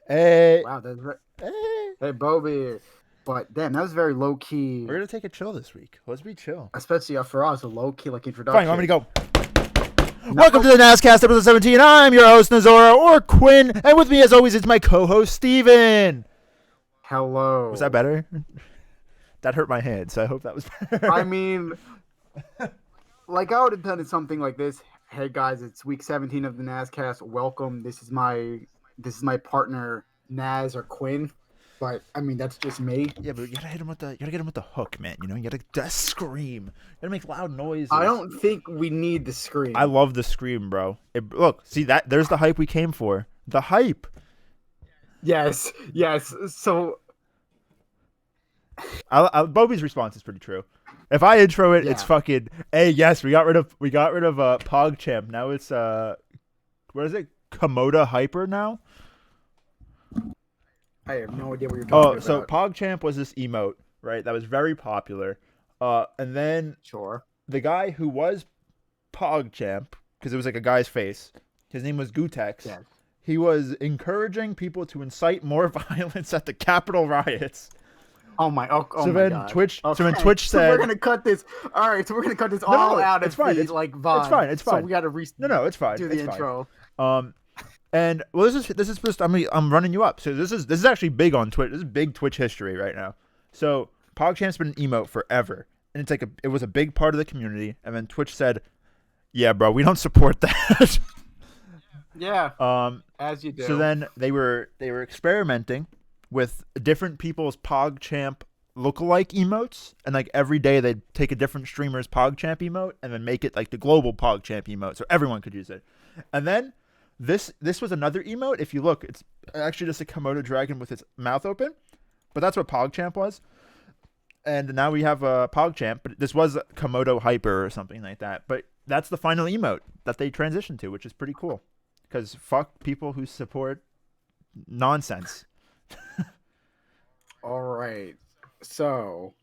Hey, Wow, that's very, hey. hey, Bobby. But damn, that was very low key, We're gonna take it chill this week. Let's be chill. especially for us, a low key like Fine, you want introduction. me to go? No, Welcome to the NazCast episode 17. I'm your host, Nazora, or Quinn, and with me, as always, it's my co-host, Steven. hello. Was that better? That hurt my head, so I hope that was better. I mean, like I would have done something like this. Hey guys, it's week 17 of the NazCast. Welcome. This is my partner Naz or Quinn. But I mean, that's just me. Yeah, but you gotta hit him with the, you gotta get him with the hook, man. You know, you gotta scream. You gotta make loud noises. I don't think we need the scream. I love the scream, bro. Look, see that? There's the hype we came for. The hype. Yes. So Bobby's response is pretty true. If I intro it, it's Yeah. fucking. Hey, yes, we got rid of PogChamp. Now it's what is it? Komodo Hyper now. I have no idea what you're Oh, talking so about. PogChamp was this emote, right? That was very popular. And then Sure. the guy who was PogChamp, because it was like a guy's face, his name was Gutex. Yes. He was encouraging people to incite more violence at the Capitol riots. Oh my! Oh So my then God. Twitch- so then Okay, Twitch so said- we're gonna cut this. All right, so we're gonna cut this No, all out it's of fine. the It's VOD. It's fine. So we gotta No, it's fine. do It's the fine. intro. And well, this is supposed to, I'm running you up. So this is actually big on Twitch. This is big Twitch history right now. So PogChamp's been an emote forever, and it's like it was a big part of the community. And then Twitch said, "Yeah, bro, we don't support that." Yeah. As you do. So then they were experimenting with different people's PogChamp lookalike emotes, and like every day they'd take a different streamer's PogChamp emote and then make it like the global PogChamp emote, so everyone could use it. And then this was another emote. If you look, it's actually just a Komodo dragon with its mouth open, but that's what PogChamp was. And now we have a PogChamp, but this was Komodo Hyper or something like that. But that's the final emote that they transitioned to, which is pretty cool. Because fuck people who support nonsense. All right. So,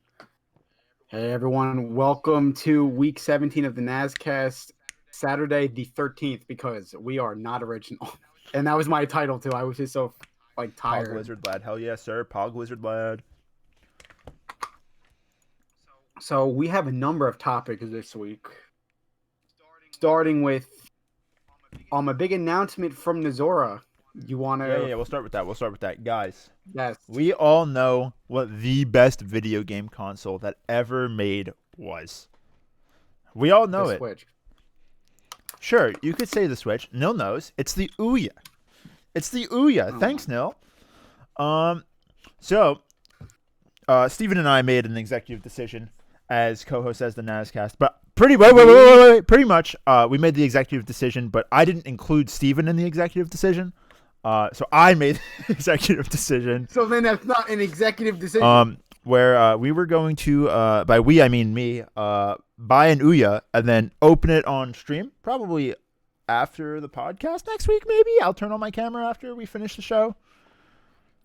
hey everyone, welcome to week 17 of the NazCast. Saturday the 13th, because we are not original, and that was my title too. I was just so tired. Pog Wizard Lad. Hell yeah, sir. Pog Wizard Lad. So we have a number of topics this week, starting with a big announcement from Nazora. You want to? Yeah, we'll start with that. Guys, Yes. we all know what the best video game console that ever made was. We all know The it. Switch. Sure, you could say the Switch. Nil knows. It's the Ouya. Oh. Thanks, Nil. So, Steven and I made an executive decision as co-host as the NazCast, but pretty much, we made the executive decision, but I didn't include Steven in the executive decision. So I made the executive decision. So then that's not an executive decision. Where we were going to, by we I mean me, buy an Ouya and then open it on stream, probably after the podcast next week. Maybe I'll turn on my camera after we finish the show.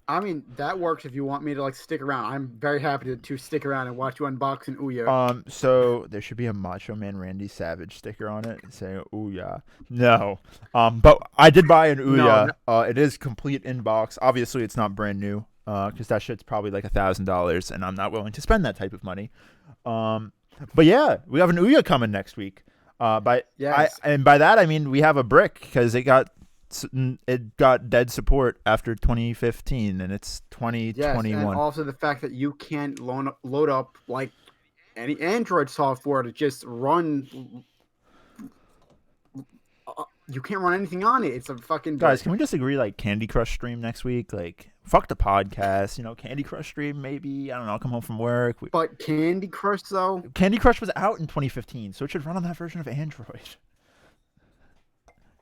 I mean, that works if you want me to stick around. I'm very happy to stick around and watch you unbox an Ouya. So there should be a Macho Man Randy Savage sticker on it saying Ouya. No. But I did buy an Ouya. No. It is complete in box. Obviously, it's not brand new. Because that shit's probably like $1,000, and I'm not willing to spend that type of money. But yeah, we have an Ouya coming next week. Yes. And by that I mean we have a brick, because it got dead support after 2015, and it's 2021. Yes, and also the fact that you can't load up any Android software to just run. You can't run anything on it. It's a fucking Guys, can we just agree Candy Crush stream next week? Fuck the podcast, Candy Crush stream maybe. I don't know. I'll come home from work. But Candy Crush though. Candy Crush was out in 2015, so it should run on that version of Android.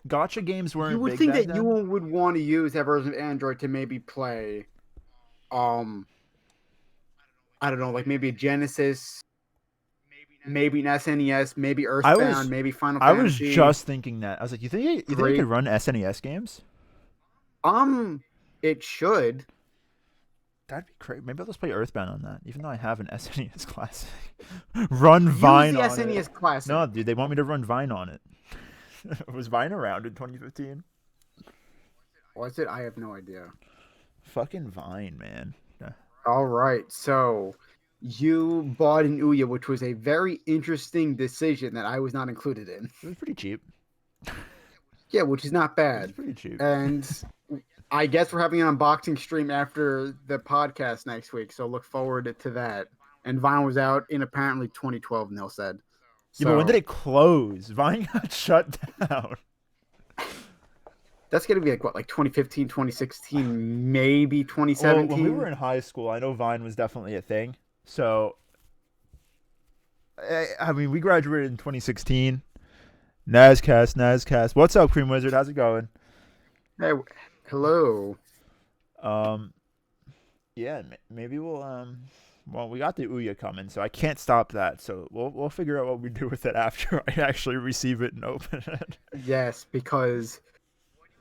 Gotcha games weren't. You would big think back that then. you would want to use that version of Android to maybe play, I don't know, maybe a Genesis, maybe an SNES, maybe Earthbound, maybe Final Fantasy. I was just thinking that. I was like, you think it could run SNES games? It should. That'd be great. Maybe I'll just play Earthbound on that, even though I have an SNES Classic. Run Vine Use on the SNES it. Classic. No, dude, they want me to run Vine on it. Was Vine around in 2015? Was it? I have no idea. Fucking Vine, man. All right, so you bought an Ouya, which was a very interesting decision that I was not included in. It was pretty cheap. Yeah, which is not It was bad. pretty cheap. And I guess we're having an unboxing stream after the podcast next week, so look forward to that. And Vine was out in apparently 2012, Neil said. Yeah, but when did So it close? Vine got shut down. that's gonna be like what, like 2015, 2016, maybe Well, when we 2017. were in high school, I know Vine was definitely a thing. So, I mean, we graduated in 2016. NazCast. What's up, Cream Wizard? How's it going? Hey, hello. Um, yeah, maybe we'll Well, we got the Ouya coming, so I can't stop that. So we'll figure out what we do with it after I actually receive it and open it. Yes, because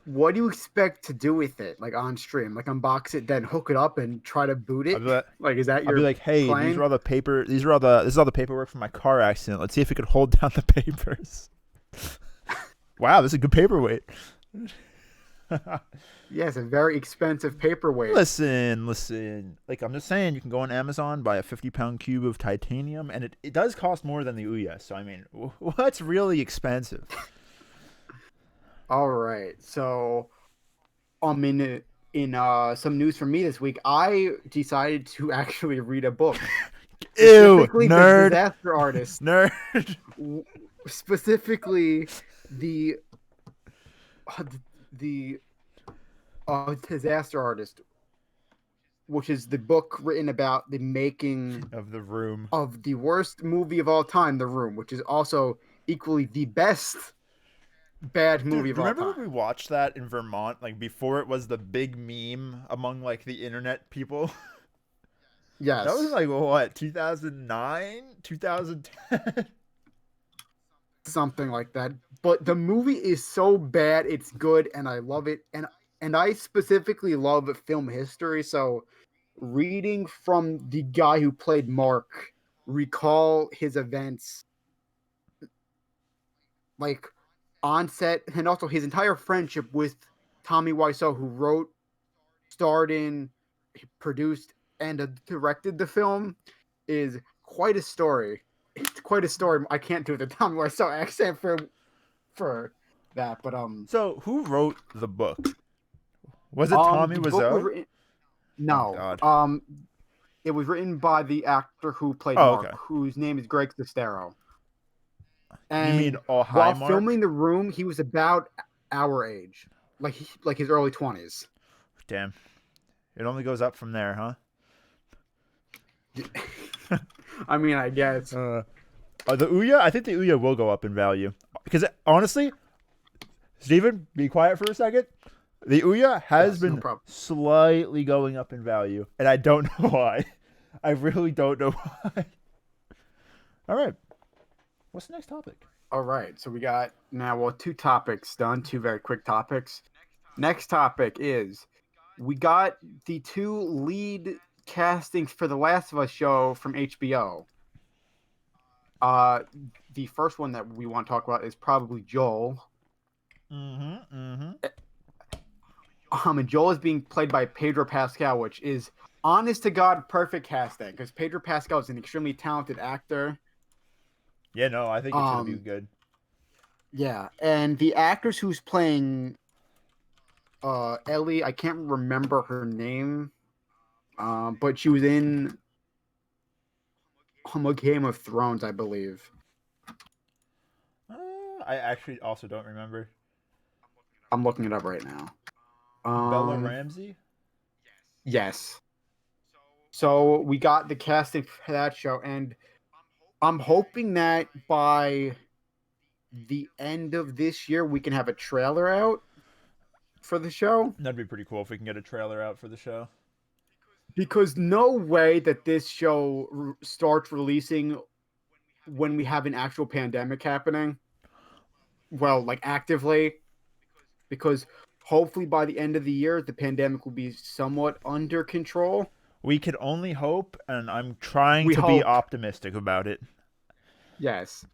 what do you expect to do with it, like on stream? Like unbox it, then hook it up and try to boot I'll it? be like, Like, is that I'll your be like, hey, plan? these are all the paper. This is all the paperwork from my car accident. Let's see if it could hold down the papers. Wow, this is a good paperweight. Yes, a very expensive paperweight. Listen. Like, I'm just saying, you can go on Amazon, buy a 50-pound cube of titanium, and it does cost more than the Ouya. So, I mean, what's really expensive? All right, so in some news from me this week, I decided to actually read a book. Ew, Specifically, nerd. The Disaster Artist. Nerd. Specifically, the the Disaster Artist, which is the book written about the making Of The Room. of the worst movie of all time, The Room, which is also equally the best bad movie of all Remember time. when we watched that in Vermont, like before it was the big meme among like the internet people? Yes. That was like what, 2009, 2010? Something like that. But the movie is so bad, it's good, and I love it. And I specifically love film history, so reading from the guy who played Mark, recall his events like on set, and also his entire friendship with Tommy Wiseau, who wrote, starred in, produced, and directed the film, is quite a story. It's quite a story. I can't do the Tommy Wiseau accent for that, but So who wrote the book? Was it Tommy the book was Wiseau? written, Oh no, God. it was written by the actor who played Oh, Mark, okay. whose name is Greg Sestero. You And mean Oh Hi while Mark? filming The Room, he was about our age, like his early 20s. Damn. It only goes up from there, huh? I mean, I guess. The Ouya, I think the Ouya will go up in value. Because honestly, Steven, be quiet for a second. The Ouya has Yes, no been problem. slightly going up in value, and I don't know why. I really don't know why. All right. What's the next topic? All right, so we got now, well, two topics done, two very quick topics. Next topic is we got the two lead castings for the Last of Us show from HBO. The first one that we want to talk about is probably Joel. And And Joel is being played by Pedro Pascal, which is honest to God perfect casting because Pedro Pascal is an extremely talented actor. yeah, no, I think it's gonna be good. Yeah, and the actress who's playing Ellie, I can't remember her name, but she was in Game of Thrones, I believe. I actually also don't remember. I'm looking it up right now. Bella Ramsey? Yes. So we got the casting for that show, and I'm hoping that by the end of this year we can have a trailer out for the show. That'd be pretty cool if we can get a trailer out for the show. Because no way that this show starts releasing when we have an actual pandemic happening. Well, like actively. Because hopefully by the end of the year, the pandemic will be somewhat under control. We could only hope, and I'm trying We to be hope. optimistic about it. Yes.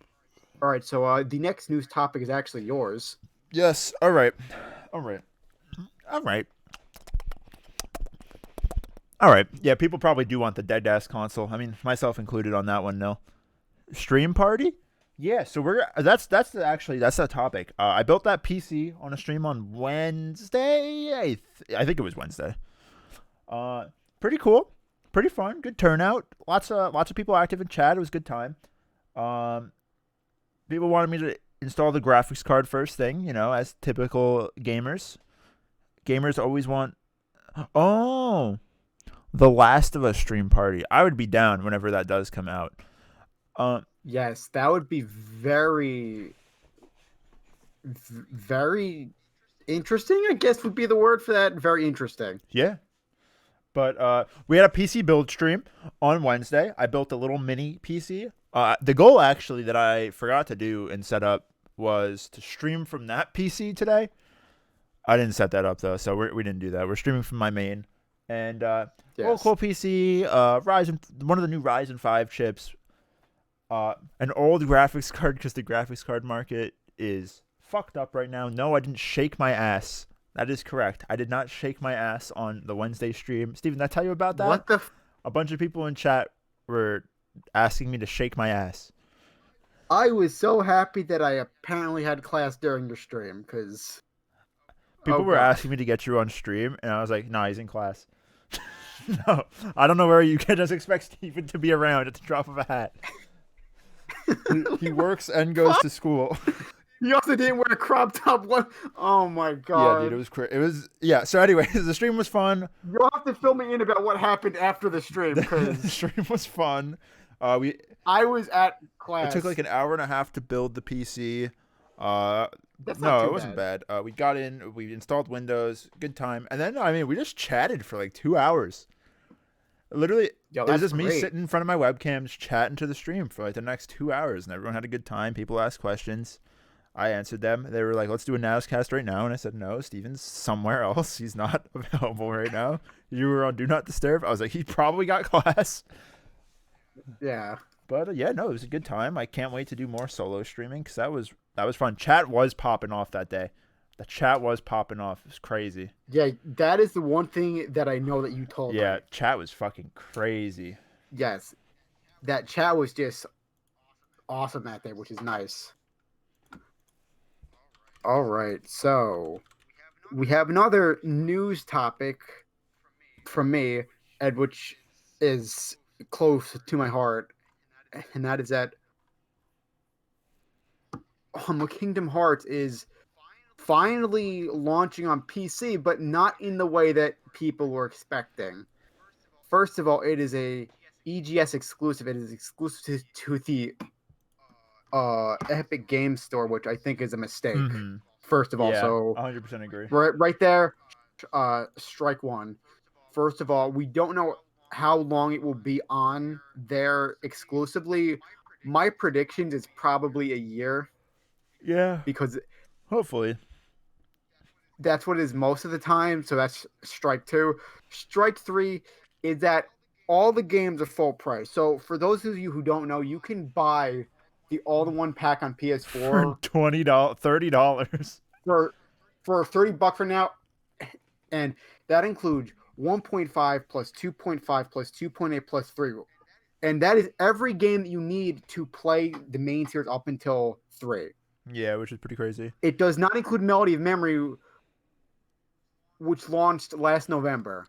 All right, so the next news topic is actually yours. Yes. All right. All right. Yeah, people probably do want the dead ass console. I mean, myself included on that one. No stream party. Yeah, so we're that's the topic. I built that PC on a stream on Wednesday. I think it was Wednesday. Uh, Pretty cool, pretty fun, good turnout. Lots of people active in chat. It was a good time. Um, People wanted me to install the graphics card first thing. As typical gamers. Gamers always want. Oh, the Last of Us stream party. I would be down whenever that does come out. Yes, that would be very, very interesting, I guess would be the word for that. Very interesting. Yeah. But we had a PC build stream on Wednesday. I built a little mini PC. The goal actually that I forgot to do and set up was to stream from that PC today. I didn't set that up though, so we didn't do that. We're streaming from my main, and Yes. cool PC. Ryzen, one of the new Ryzen 5 chips. An old graphics card because the graphics card market is fucked up right now. No, I didn't shake my ass. That is correct. I did not shake my ass on the Wednesday stream. Steven, did I tell you about that? What the? A bunch of people in chat were asking me to shake my ass. I was so happy that I apparently had class during your stream because People were asking me to get you on stream, and I was like, nah, he's in class. No, I don't know where you can just expect Steven to be around at the drop of a hat. He works and goes to school. You also didn't wear a crop top one. Oh my god. Yeah, dude, it was yeah. So anyway, the stream was fun. You'll have to fill me in about what happened after the stream The because stream was fun. I was at class. It took like an hour and a half to build the PC. That's No, not too it wasn't bad. We got in, we installed Windows, good time, and then we just chatted for like 2 hours. Literally, Yo, it was that's just me great. sitting in front of my webcam, just chatting to the stream for like the next 2 hours, and everyone had a good time. People asked questions. I answered them. They were like, "Let's do a NazCast right now," and I said, "No, Steven's somewhere else. He's not available right now. You were on Do Not Disturb." I was like, "He probably got class." Yeah. But yeah, no, it was a good time. I can't wait to do more solo streaming because that was fun. Chat was popping off that day. The chat was popping off. It was crazy. Yeah, that is the one thing that I know that you told me. Yeah, chat was fucking crazy. Yes. That chat was just awesome that day, which is nice. All right. So, we have another news topic from me, Ed, which is close to my heart, and that is that Kingdom Hearts is finally launching on PC, but not in the way that people were expecting. First of all, it is a EGS exclusive. It is exclusive to the Epic Game Store, which I think is a mistake. Mm-hmm. First of all, Yeah, so 100% agree. right there, strike one. First of all, we don't know how long it will be on there exclusively. My predictions is probably a year. Yeah, because hopefully. That's what it is most of the time. So that's strike two. Strike three is that all the games are full price. So for those of you who don't know, you can buy the all-in-one pack on PS4 for $30 for $30 for now, and that includes 1.5 plus 2.5 plus 2.8 plus 3, and that is every game that you need to play the main series up until 3. Yeah, which is pretty crazy. It does not include Melody of Memory, which launched last November.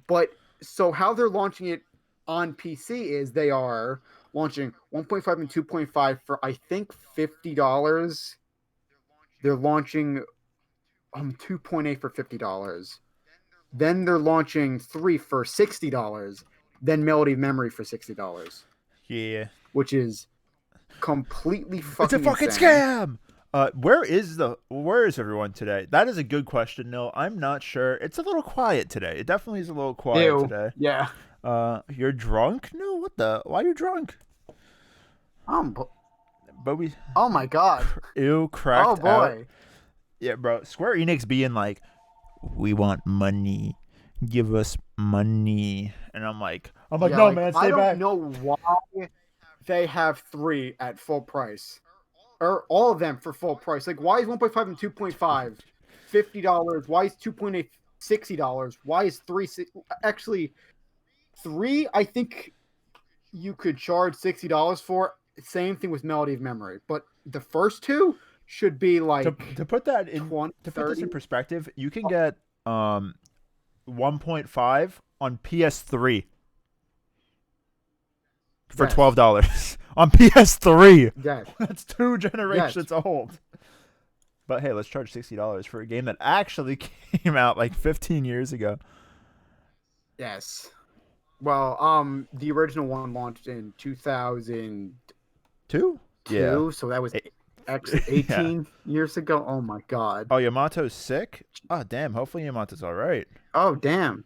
But so how they're launching it on PC is they are launching 1.5 and 2.5 for I think $50. They're launching 2.8 for $50. Then they're launching 3 for $60. Then Melody of Memory for $60. Yeah. Which is completely fucking It's a fucking insane. scam. Where is everyone today? That is a good question, Nil. I'm not sure. It's a little quiet today. It definitely is a little quiet today. Yeah. You're drunk? No, what the? Why are you drunk? But we. Oh my god. Ew, cracked Oh boy. out. Yeah, bro. Square Enix being like, we want money. Give us money. And I'm like, no, man, stay back. I don't know why they have 3 at full price. Or all of them for full price. Like, why is 1.5 and 2.5 $50? Why is 2.8 $60? Why is 3 actually 3, I think you could charge $60 for. Same thing with Melody of Memory, but the first two should be To like to put that in 20, to put this 30. in perspective, you can get 1.5 on PS3 for Yes. $12 on PS3. Yes. That's 2 Yes. generations old. But hey, let's charge $60 for a game that actually came out like 15 years ago. Yes. Well, the original one launched in 2002, 2? Yeah. so that was It, actually yeah. 18 years ago. Oh my god. Oh, Yamato's sick? Oh, damn. Hopefully Yamato's all right. Oh damn.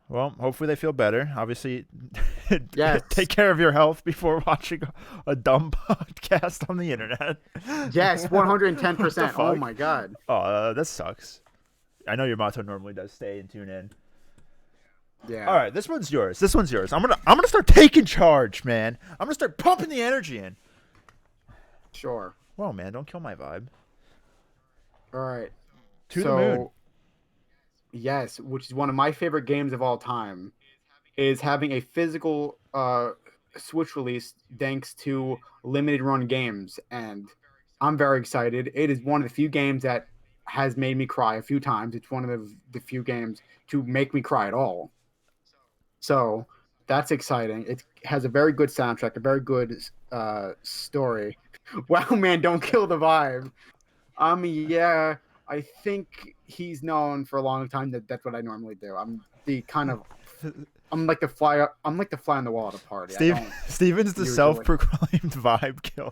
Well, hopefully they feel better. Obviously, Yes. take care of your health before watching a dumb podcast on the internet. Yes, What the 110%. Oh fuck? my god. Oh, that sucks. I know Yamato normally does stay and tune in. All Yeah. right, this one's yours. This one's yours. I'm gonna start taking charge, man. I'm gonna start pumping the energy in. Sure. Whoa, man, don't kill my vibe. All right. To the moon. So, yes, which is one of my favorite games of all time, is having a physical Switch release thanks to limited run games, and I'm very excited. It is one of the few games that has made me cry a few times. It's one of the few games to make me cry at all. So that's exciting. It has a very good soundtrack, a very good story. Wow, man, don't kill the vibe. Yeah, I think he's known for a long time that that's what I normally do. I'm the kind of I'm like the fly. I'm like the fly on the wall at a party. I don't Steven's the usually. self-proclaimed vibe killer.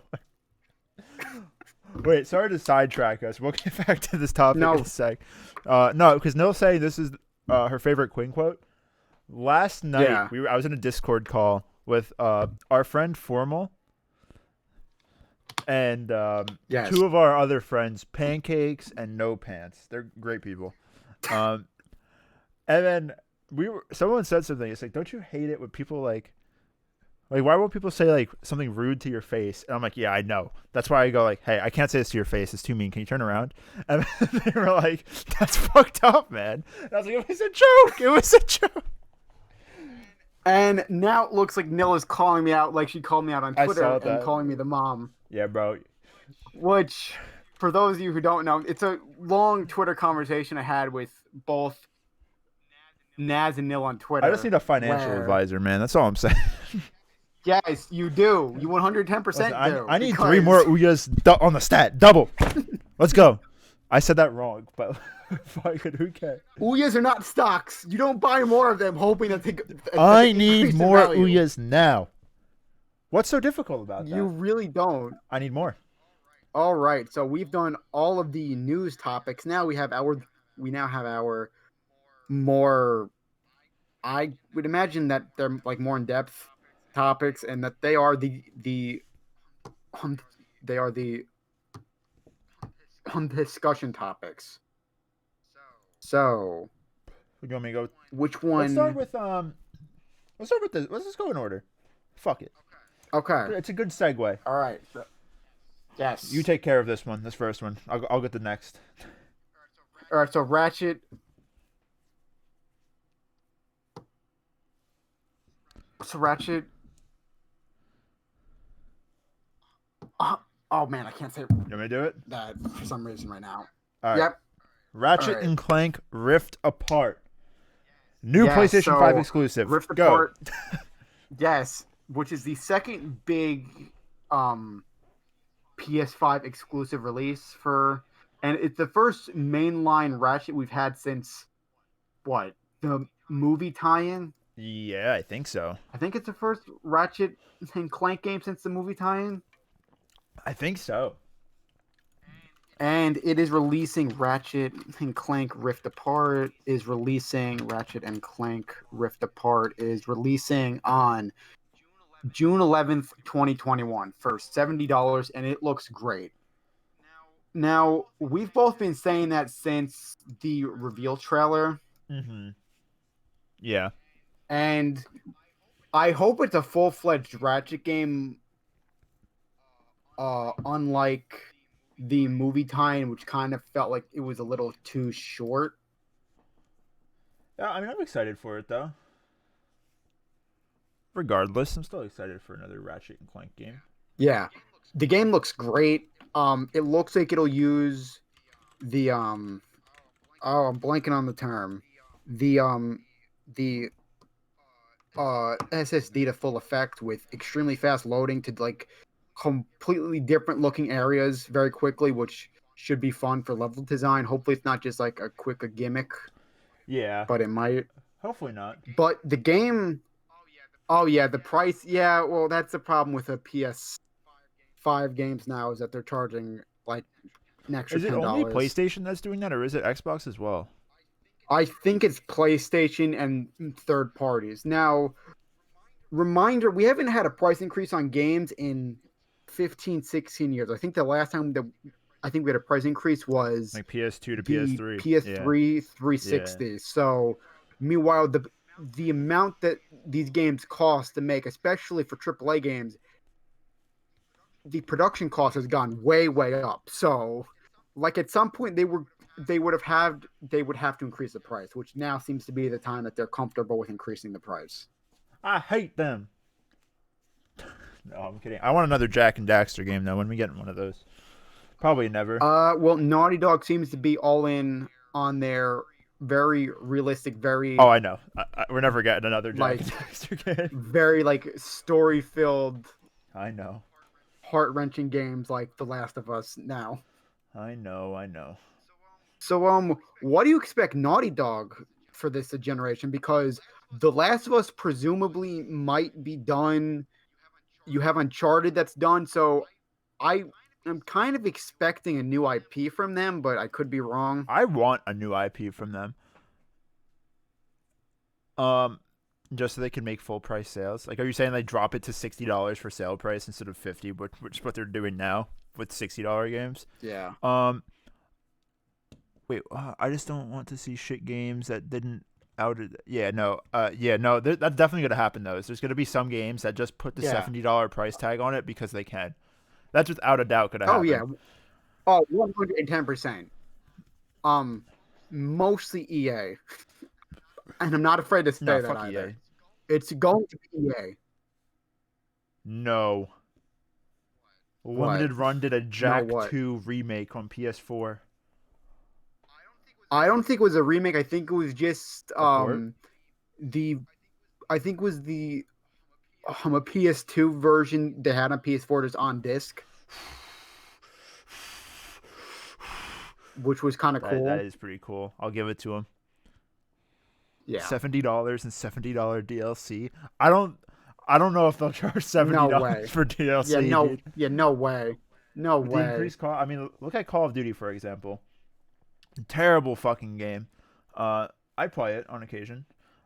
Wait, sorry to sidetrack us. We'll get back to this topic No. in a sec. No, because Nil saying this is her favorite Queen quote. Last night, Yeah. I was in a Discord call with our friend Formal and Yes. 2 of our other friends, Pancakes and No Pants. They're great people. Um, and then someone said something. It's like, don't you hate it when people like, why won't people say like something rude to your face? And I'm like, yeah, I know. That's why I go like, hey, I can't say this to your face. It's too mean. Can you turn around? And they were like, that's fucked up, man. And I was like, it was a joke. It was a joke. And now it looks like Nil is calling me out, like she called me out on I Twitter saw and that. calling me the mom. Yeah, bro. Which, for those of you who don't know, it's a long Twitter conversation I had with both Naz and Nil on Twitter. I just need a financial advisor, man. That's all I'm saying. Yes, you do. You 110% Listen, do. I need 3 more Uyas on the stat. Double. Let's go. I said that wrong, but who cares? Uyas are not stocks. You don't buy more of them hoping that they I increase need in more value. Uyas now. What's so difficult about that? You really don't. I need more. All right. So we've done all of the news topics. Now we now have our more, I would imagine that they're like more in-depth topics and that they are the discussion topics. So, You want me to go? which one? Let's start with this. Let's just go in order. Fuck it. Okay. It's a good segue. All right. Yes. You take care of this one, this first one. I'll get the next. All right. So Ratchet. Oh man, I can't say You want me to do it? that for some reason right now. All right. Yep. Ratchet All right. and Clank Rift Apart. New Yes, PlayStation so 5 exclusive. Rift Go. Apart. Yes, which is the second big PS5 exclusive release and it's the first mainline Ratchet we've had since what? The movie tie-in? Yeah, I think so. I think it's the first Ratchet and Clank game since the movie tie-in. I think so. And it is releasing Ratchet and Clank Rift Apart is releasing on June 11th, 2021 for $70, and it looks great. Now, we've both been saying that since the reveal trailer, Mm-hmm. Yeah. and I hope it's a full-fledged Ratchet game, unlike the movie tie-in, which kind of felt like it was a little too short. Yeah, I mean, I'm excited for it, though. regardless, I'm still excited for another Ratchet and Clank game. Yeah, the game looks great. It looks like it'll use the oh, I'm blanking on the term. The SSD to full effect with extremely fast loading to like completely different looking areas very quickly, which should be fun for level design. Hopefully, it's not just like a gimmick, Yeah, but it might. hopefully not. But the game, oh yeah, the price, yeah. Well, that's the problem with a PS5 games now is that they're charging like an extra Is it only $10. PlayStation that's doing that, or is it Xbox as well? I think it's PlayStation and third parties. Now, reminder, we haven't had a price increase on games in 15, 16 years. I think the last time that I think we had a price increase was Like PS2 to the PS3. Yeah, PS3 yeah. 360. So, meanwhile, the amount that these games cost to make, especially for AAA games, the production cost has gone way up. So, like at some point they would have to increase the price, which now seems to be the time that they're comfortable with increasing the price. I hate them. No, I'm kidding. I want another Jack and Daxter game though. When we get one of those, probably never. Well, Naughty Dog seems to be all in on their very realistic, very Oh, I know. We're never getting another Jack like and Daxter game. very like story filled, I know. heart wrenching games like The Last of Us now. I know. So what do you expect Naughty Dog for this generation? Because The Last of Us presumably might be done. You have Uncharted that's done, so I am kind of expecting a new IP from them, but I could be wrong. I want a new IP from them. Um, just so they can make full price sales. Like, are you saying they drop it to $60 for sale price instead of 50, which is what they're doing now with $60 games? Yeah. Wait, I just don't want to see shit games that didn't out. No. That's definitely gonna happen though. There's gonna be some games that just put the Yeah. $70 price tag on it because they can. That's without a doubt gonna happen. Oh yeah. Oh, 110%. Mostly EA. And I'm not afraid to say No, that fuck either. EA. It's going to be EA. No. What? Limited Run did a Jack what? 2 remake on PS4. I don't think it was a remake. I think it was just port? the I think it was the a PS2 version they had on PS4 just on disc, which was kind of cool. That is pretty cool. I'll give it to him. Yeah. $70 and $70 DLC. I don't know if they'll charge $70 for DLC. Yeah, no, dude. yeah, no way, no With way. the increased cost, I mean, look at Call of Duty for example. Terrible fucking game. I play it on occasion,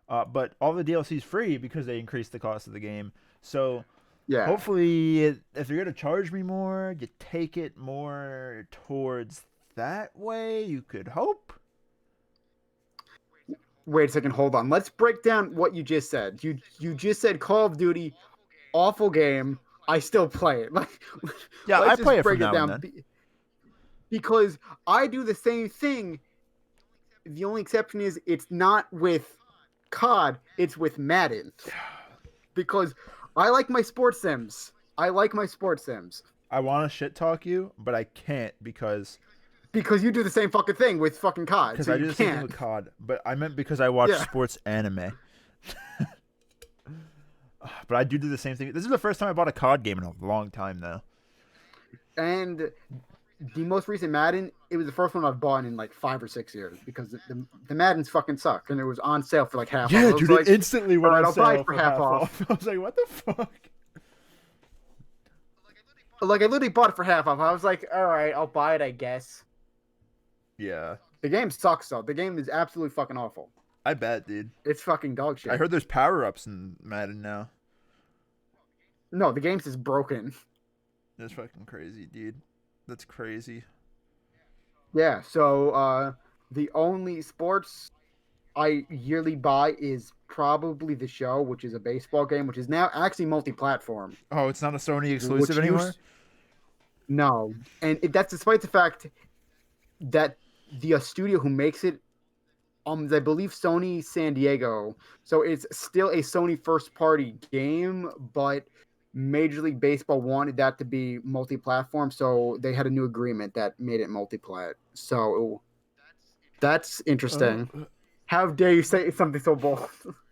but all the DLC is free because they increased the cost of the game. So Yeah. hopefully, if you're gonna charge me more, you take it more towards that way. You could hope. Wait a second, hold on. Let's break down what you just said. You just said Call of Duty, awful game. I still play it. Like, Yeah, let's I play it break from it now down. and then. Because I do the same thing. The only exception is it's not with COD, it's with Madden. Because I like my sports sims. I want to shit talk you, but I can't because you do the same fucking thing with fucking COD. because So I do you the same thing can't. with COD. But I meant because I watch Yeah. sports anime. But I do the same thing. This is the first time I bought a COD game in a long time though. And the most recent Madden, it was the first one I've bought in like 5 or 6 years because the Maddens fucking suck, and it was on sale for like half Yeah, off. dude, Like, it instantly went alright, on I'll buy sale it for for half half off. I was like, what the fuck? like I literally bought it for half off. I was like, all right, I'll buy it, I guess. Yeah, The game sucks though. The game is absolutely fucking awful. I bet, dude. It's fucking dog shit. I heard there's power ups in Madden now. No, the game's just broken. That's fucking crazy, dude. That's crazy. Yeah, so the only sports I yearly buy is probably The Show, which is a baseball game, which is now actually multi-platform. Oh, it's not a Sony exclusive Which anymore? No, and that's despite the fact that the studio who makes it I believe Sony San Diego. So it's still a Sony first party game, but Major League Baseball wanted that to be multi-platform, so they had a new agreement that made it multi-plat. So that's Uh, interesting. How dare you say something so bold?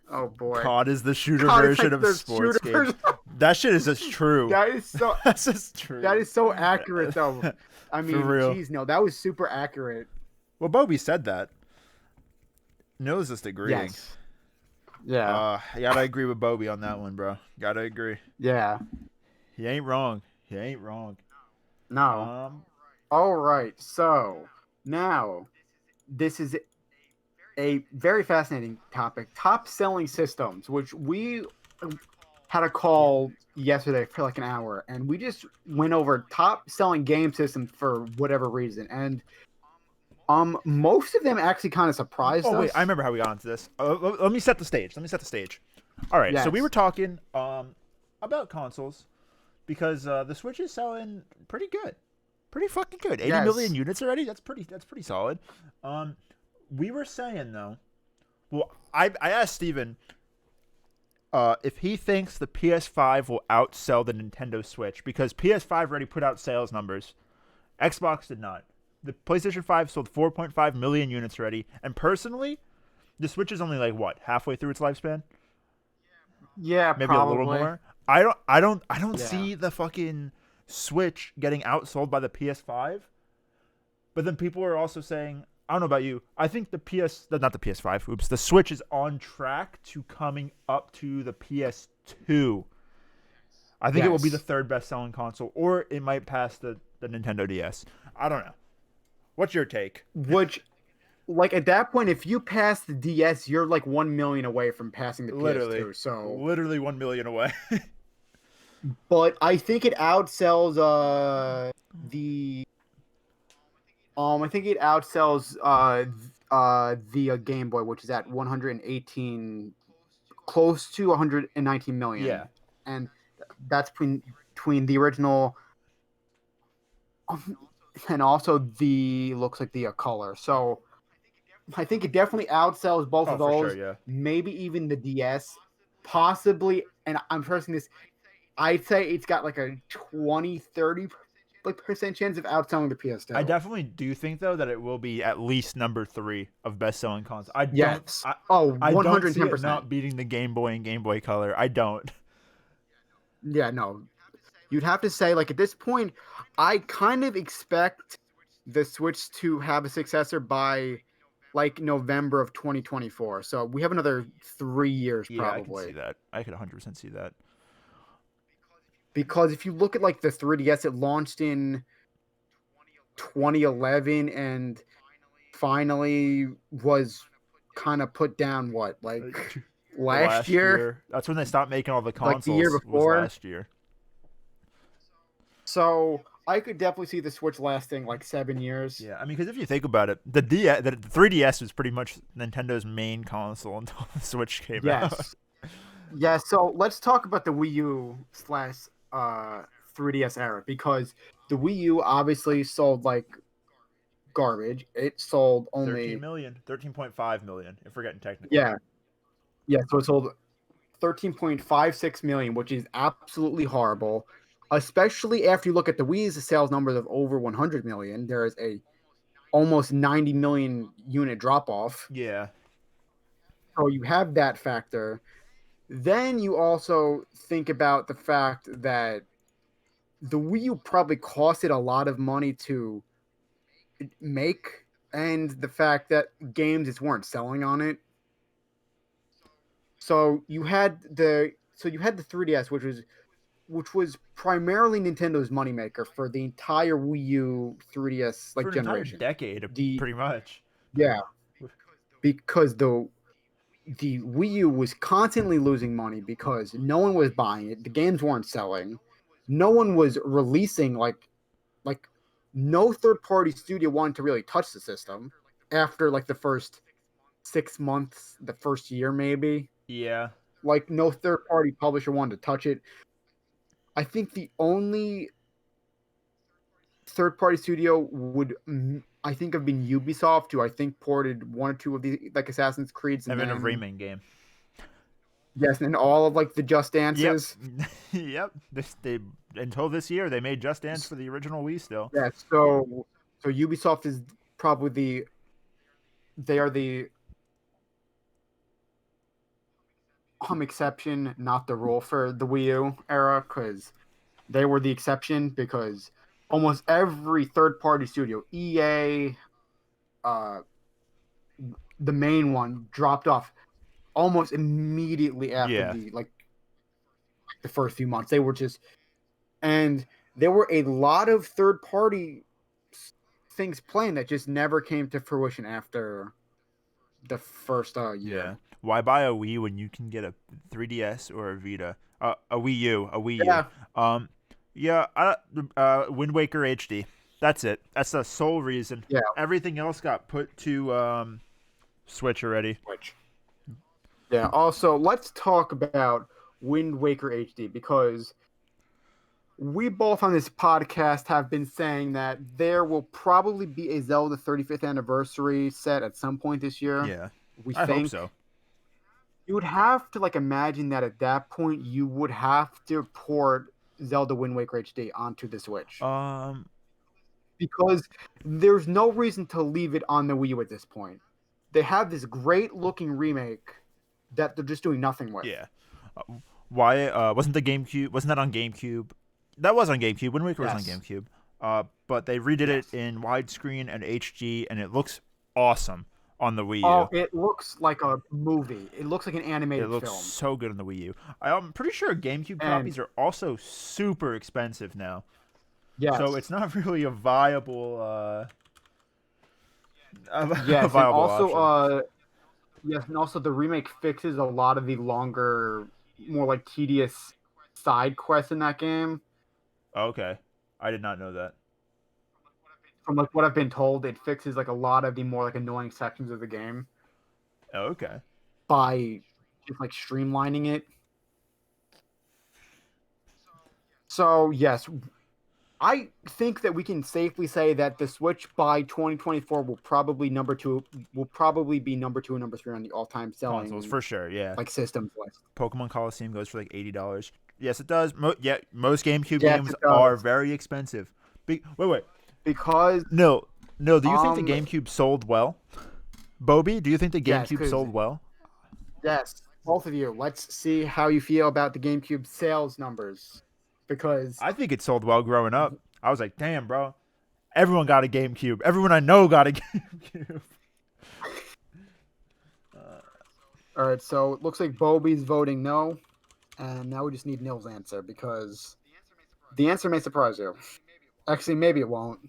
Oh boy. COD is the shooter God, it's version like of the sports shooter games. version. That shit is just true. That is so That's just true. that is so accurate though. I For mean, real. geez, no, that was super accurate. Well, Bobby said that. Nils just agreeing. Yes. Yeah. Gotta agree with Bobby on that one, bro. Gotta agree. Yeah. He ain't wrong. He ain't wrong. No. Um, All right. So now this is a very fascinating topic. Top selling systems, which we had a call yesterday for like an hour, and we just went over top selling game systems for whatever reason. And most of them actually kind of surprised oh us. wait, I remember how we got onto this. Let me set the stage. All right, so we Yes. were talking about consoles because the Switch is selling pretty good, pretty fucking good. 80 million Yes. units already. That's pretty solid. We were saying though. Well, I asked Steven if he thinks the PS5 will outsell the Nintendo Switch because PS5 already put out sales numbers. Xbox did not. The PlayStation 5 sold 4.5 million units already, and personally, the Switch is only like what, halfway through its lifespan? Yeah, Maybe probably. a little more. I don't Yeah. see the fucking Switch getting outsold by the PS5. But then people are also saying, I don't know about you. I think not the PS5. Oops, the Switch is on track to coming up to the PS2. I think it will be the Yes. third best selling console, or it might pass the Nintendo DS. I don't know. What's your take? Which, like at that point, if you pass the DS, you're like 1 million away from passing the Literally, PS2. So, literally 1 million away. but I think it outsells the I think it outsells the Game Boy, which is at 118, close to 119 million, Yeah, and that's between the original and also the looks like the color. So I think it definitely outsells both oh of for sure, those, yeah. maybe even the DS, possibly. And I'm trusting this. I'd say it's got like a 20, 30 like percent chance of outselling the I PS2. definitely do think though that it will be at least number 3 of best selling consoles. I don't, Yes. I, Oh, I don't see it 110%. not beating the Game Boy and Game Boy Color. I don't. Yeah, no. You'd have to say, like, at this point, I kind of expect the Switch to have a successor by like November of 2024. So we have another 3 years Yeah, I can see probably. that. I could 100% see that. Because if you look at like the 3DS, it launched in 2011 and finally was kind of put down what, like last year, Year. That's when they stopped making all the like the year consoles. Was before. last year. So I could definitely see the Switch lasting like 7 years. Yeah, I mean, because if you think about it, the 3DS was pretty much Nintendo's main console until the Switch came out. Yes. Yeah, so let's talk about the Wii U slash 3DS era, because the Wii U obviously sold like garbage. It sold 13 only, million, 13.5 million, if we're getting technical. yeah, so it sold 13.56 million, which is absolutely horrible. Especially after you look at the Wii's sales numbers of over 100 million, there is a almost 90 million unit drop off. Yeah. So you have that factor. Then you also think about the fact that the Wii U probably costed a lot of money to make, and the fact that games just weren't selling on it. So you had the 3DS, which was primarily Nintendo's moneymaker for the entire Wii U 3DS For like an entire generation. decade, The pretty much. Yeah, because the Wii U was constantly losing money because no one was buying it. The games weren't selling. No one was releasing like no third party studio wanted to really touch the system after like the first 6 months, the first year maybe. Yeah. Like no third party publisher wanted to touch it. I think the only third party studio I think have been Ubisoft, who I think ported one or two of the like Assassin's Creeds, And and then a then Rayman game. yes, and all of like the Just Yep. Dances. Yep. They until this year they made Just Dance for the original Wii still. Yeah, so Ubisoft is probably they are the exception, not the rule for the Wii U era, because they were the exception because almost every third party studio, EA, uh, the main one, dropped off almost immediately after Yeah. the first few months. They were just and there were a lot of third party things playing that just never came to fruition after the first year. Yeah. Why buy a Wii when you can get a 3DS or a Vita? A Wii U, a Wii U. Yeah, Um, yeah. Wind Waker HD. That's it. That's the sole reason. yeah. Everything else got put to Switch already. Which yeah. Also, let's talk about Wind Waker HD because we both on this podcast have been saying that there will probably be a Zelda 35th anniversary set at some point this year. Yeah. We I hope think so. you would have to like imagine that at that point you would have to port Zelda Wind Waker HD onto the Switch Um. because there's no reason to leave it on the Wii U at this point. They have this great looking remake that they're just doing nothing with. Yeah. Why wasn't the GameCube? Wasn't that on GameCube? That was on GameCube. Wind Waker was on Yes. GameCube. But they redid Yes. it in widescreen and HD, and it looks awesome on the Wii Oh, U. it looks like a movie. It looks like an It animated looks film. so good on the Wii U. I'm pretty sure GameCube And copies are also super expensive now, yes, so it's not really a viable a yes, and viable also option. yes, and also the remake fixes a lot of the longer, more like tedious side quests in that game. Okay, I did not know that. From like what I've been told, it fixes like a lot of the more like annoying sections of the game Okay. by just like streamlining it. So yes, I think that we can safely say that the Switch by 2024 will probably be number 2 and number 3 on the all-time Consoles selling for sure. Yeah. like systems list. Pokemon Coliseum goes for like $80. Yes, it does. Yeah, most GameCube Yes, games it are does. very expensive. Wait. Because No, no. Do you think the um GameCube sold well? Bobby, do you think the yes, GameCube because sold well? yes, both of you. Let's see how you feel about the GameCube sales numbers. Because I think it sold well growing up. I was like, damn, bro. Everyone got a GameCube. Everyone I know got a GameCube. all right, so it looks like Bobby's voting no, and now we just need Nil's answer because the answer may surprise you. Actually, maybe it won't.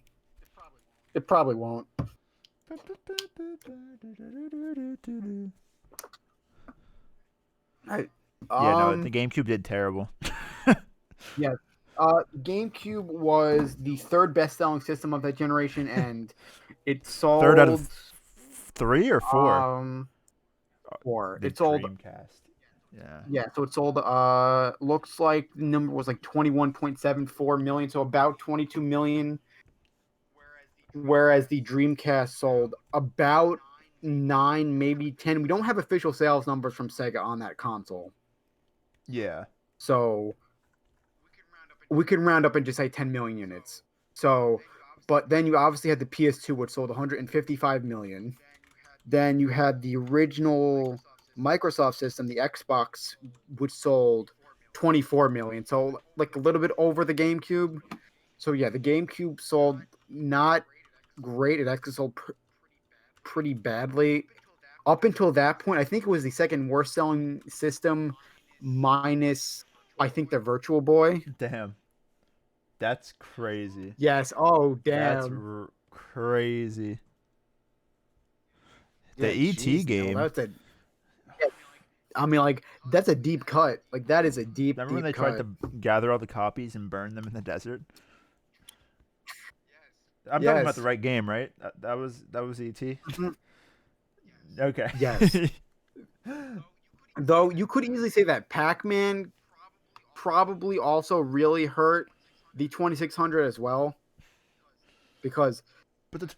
It probably won't. Right. Yeah, no, the GameCube did terrible. Yeah. GameCube was the third best-selling system of that generation, and it Third out of sold 3 or 4. 4. The It sold Dreamcast. Yeah. yeah, so it sold looks like the number was like 21.74 million, so about 22 million, whereas the Dreamcast sold about 9, maybe 10. We don't have official sales numbers from Sega on that console. Yeah. So we could round up and just say 10 million units. So, but then you obviously had the PS2, which sold 155 million. Then you had the original Microsoft system, the Xbox, which sold 24 million. So, like a little bit over the GameCube. So, yeah, the GameCube sold not great. It actually sold pretty badly. Up until that point, I think it was the second worst selling system, minus, I think, the Virtual Boy. Damn. That's crazy. Yes. Oh, That's damn. crazy. The Yeah, ET jeez, Neil, game. that's a. I mean, like that's a deep cut. Like that is a deep, Remember when deep they tried cut. to gather all the copies and burn them in the desert? I'm talking about the Yes. right game, right? That was ET. Mhm. Okay. Yes. Though you could easily say that Pac-Man probably also really hurt the 2600 as well, because But the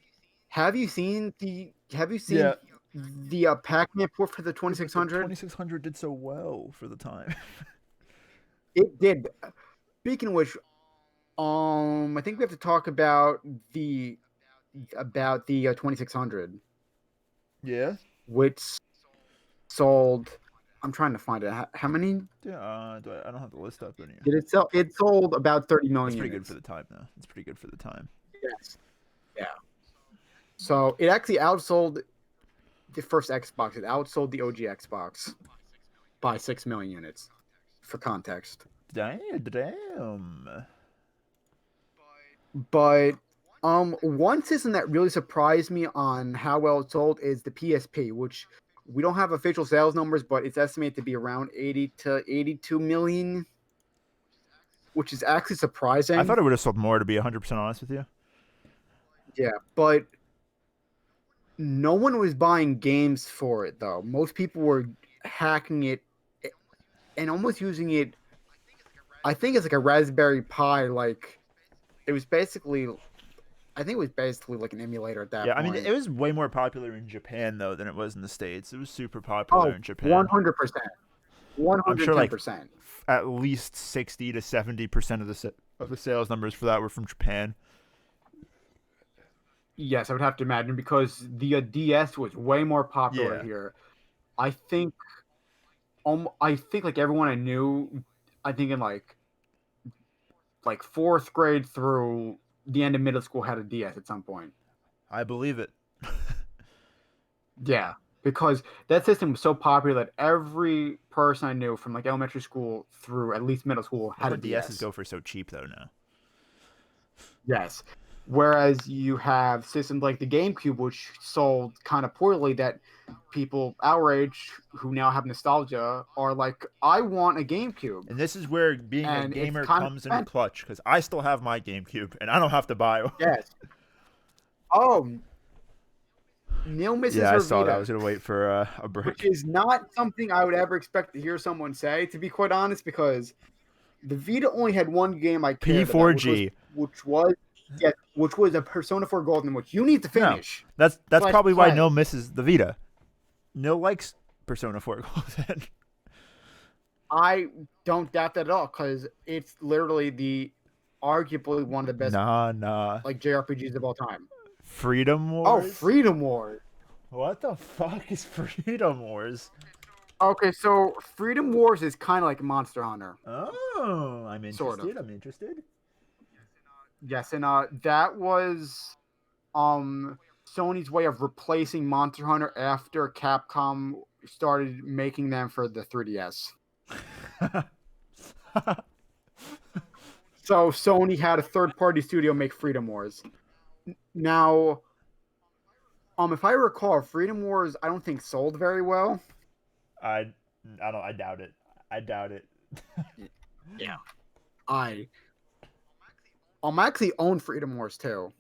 Have you seen the Yeah. Pac-Man port for the Yeah, but the 2600? 2600 did so well for the time. It did. Speaking of which, I think we have to talk about the 2600, Yeah. which sold. I'm trying to find it. How many Yeah. I don't have the list up in here. did it sell? It sold about 30 That's million pretty good for units. the time, though. It's pretty good for the time. Yes. Yeah. So it actually outsold the first Xbox. It outsold the OG Xbox by 6 million units. For context. Damn. But one system that really surprised me on how well it sold is the PSP, which we don't have official sales numbers, but it's estimated to be around 80 to 82 million, which is actually I surprising. thought it would have sold more, to be 100% honest with you. Yeah, but no one was buying games for it though. Most people were hacking it and almost using it. I think it's like a Raspberry Pi. Like it was basically, I think it was basically like an emulator at that Yeah, I mean, point. it was way more popular in Japan, though, than it was in the States. It was super popular Oh, in Japan. 100%. I'm sure, like, 110%. at least 60 to 70% of the sales numbers for that were from Japan. Yes, I would have to imagine because the DS was way more popular Yeah. here. I think like everyone I knew, I think in like fourth grade through the end of middle school had a DS at some point. I believe it. Yeah, because that system was so popular that every person I knew from like elementary school through at least middle school That's had a what DSs DS. go for so cheap, though, now. Yes. Whereas you have systems like the GameCube, which sold kind of poorly, that people our age who now have nostalgia are like, I want a GameCube. And this is where being a And it's gamer kind of comes into expensive. clutch, because I still have my GameCube, and I don't have to buy one. Yes. Oh, Neil misses Yeah, I her saw that. I Vita, was going to wait for a which break. is not something I would ever expect to hear someone say, to be quite honest, because the Vita only had one game I cared about, P4G. which was a Persona 4 Golden, which you need to No, finish. that's Slash probably why play. Nil misses the Vita. Nil likes Persona 4 Golden. I don't doubt that at all because it's literally arguably one of the best Nah. like JRPGs of all time. Freedom Oh, Wars? Freedom Wars. What the fuck is Freedom Wars? Okay, so Freedom Wars is kind of like Monster Hunter. Oh, I'm interested. Sort of. I'm interested. Yes, and that was Sony's way of replacing Monster Hunter after Capcom started making them for the 3DS. So Sony had a third-party studio make Freedom Wars. Now, if I recall, Freedom Wars I don't think sold very well. I doubt it. I doubt it. Yeah. I actually own Freedom Wars too.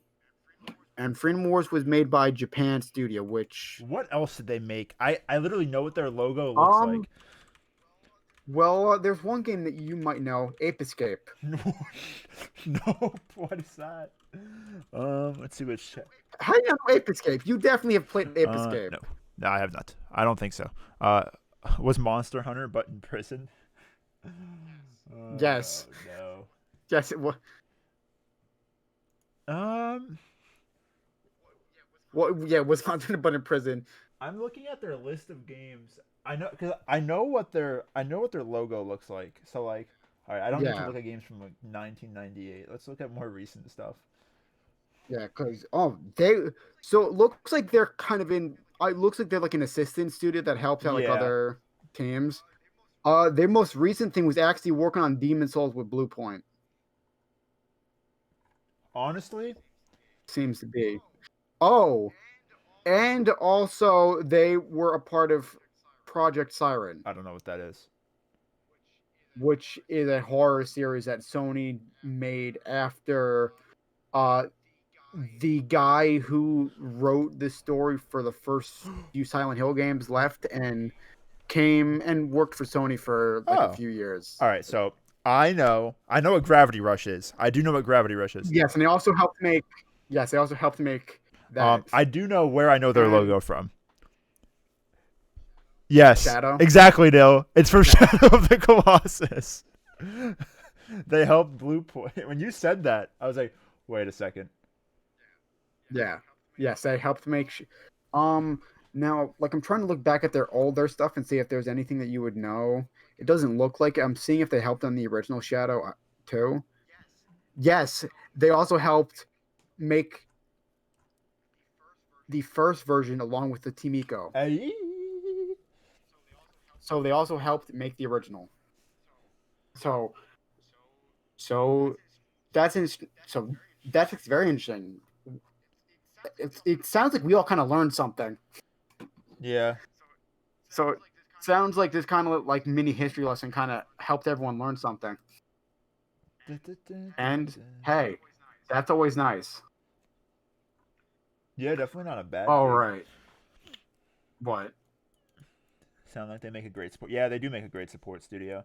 And Freedom Wars was made by Japan Studio, which What else did they make? I literally know what their logo looks like. Well, there's one game that you might know, Ape Escape. Nope. What is that? Let's see which. How do you know Ape Escape? You definitely have played Ape Escape. No, I have not. I don't think so. Was Monster Hunter but in prison? Yes. No. Yes, it was. Well, yeah, it was Monster Hunter but in prison. I'm looking at their list of games. I know what their logo looks like. So like, all right, I don't need to look at games from like 1998. Let's look at more recent stuff. Yeah, because so it looks like they're kind of in. It looks like they're like an assistant studio that helps out like other teams. Their most recent thing was actually working on Demon Souls with Blue Point. Honestly, seems to be. Oh, and also they were a part of Project Siren. I don't know what that is. Which is a horror series that Sony made after the guy who wrote the story for the first few Silent Hill games left and came and worked for Sony for like a few years. All right, so I know what Gravity Rush is. I do know what Gravity Rush is. Yes, and they also helped make That I do know where I know their And- logo from. Yes, Shadow? exactly, Dill. It's from Shadow of the Colossus. They helped Blue Point. When you said that, I was like, wait a second. Yeah. Yes, they helped make. Now, like I'm trying to look back at their older stuff and see if there's anything that you would know. It doesn't look like it. I'm seeing if they helped on the original Shadow too. Yes, they also helped make the first version along with the Timiko. Hey. So they also helped make the original. So that's so that's very interesting. It sounds like we all kind of learned something. Yeah. So it sounds like this kind of like mini history lesson kind of helped everyone learn something. And hey, that's always nice. Yeah, definitely not a bad All thing. right. What? Sound like they make a great support. Yeah, they do make a great support studio.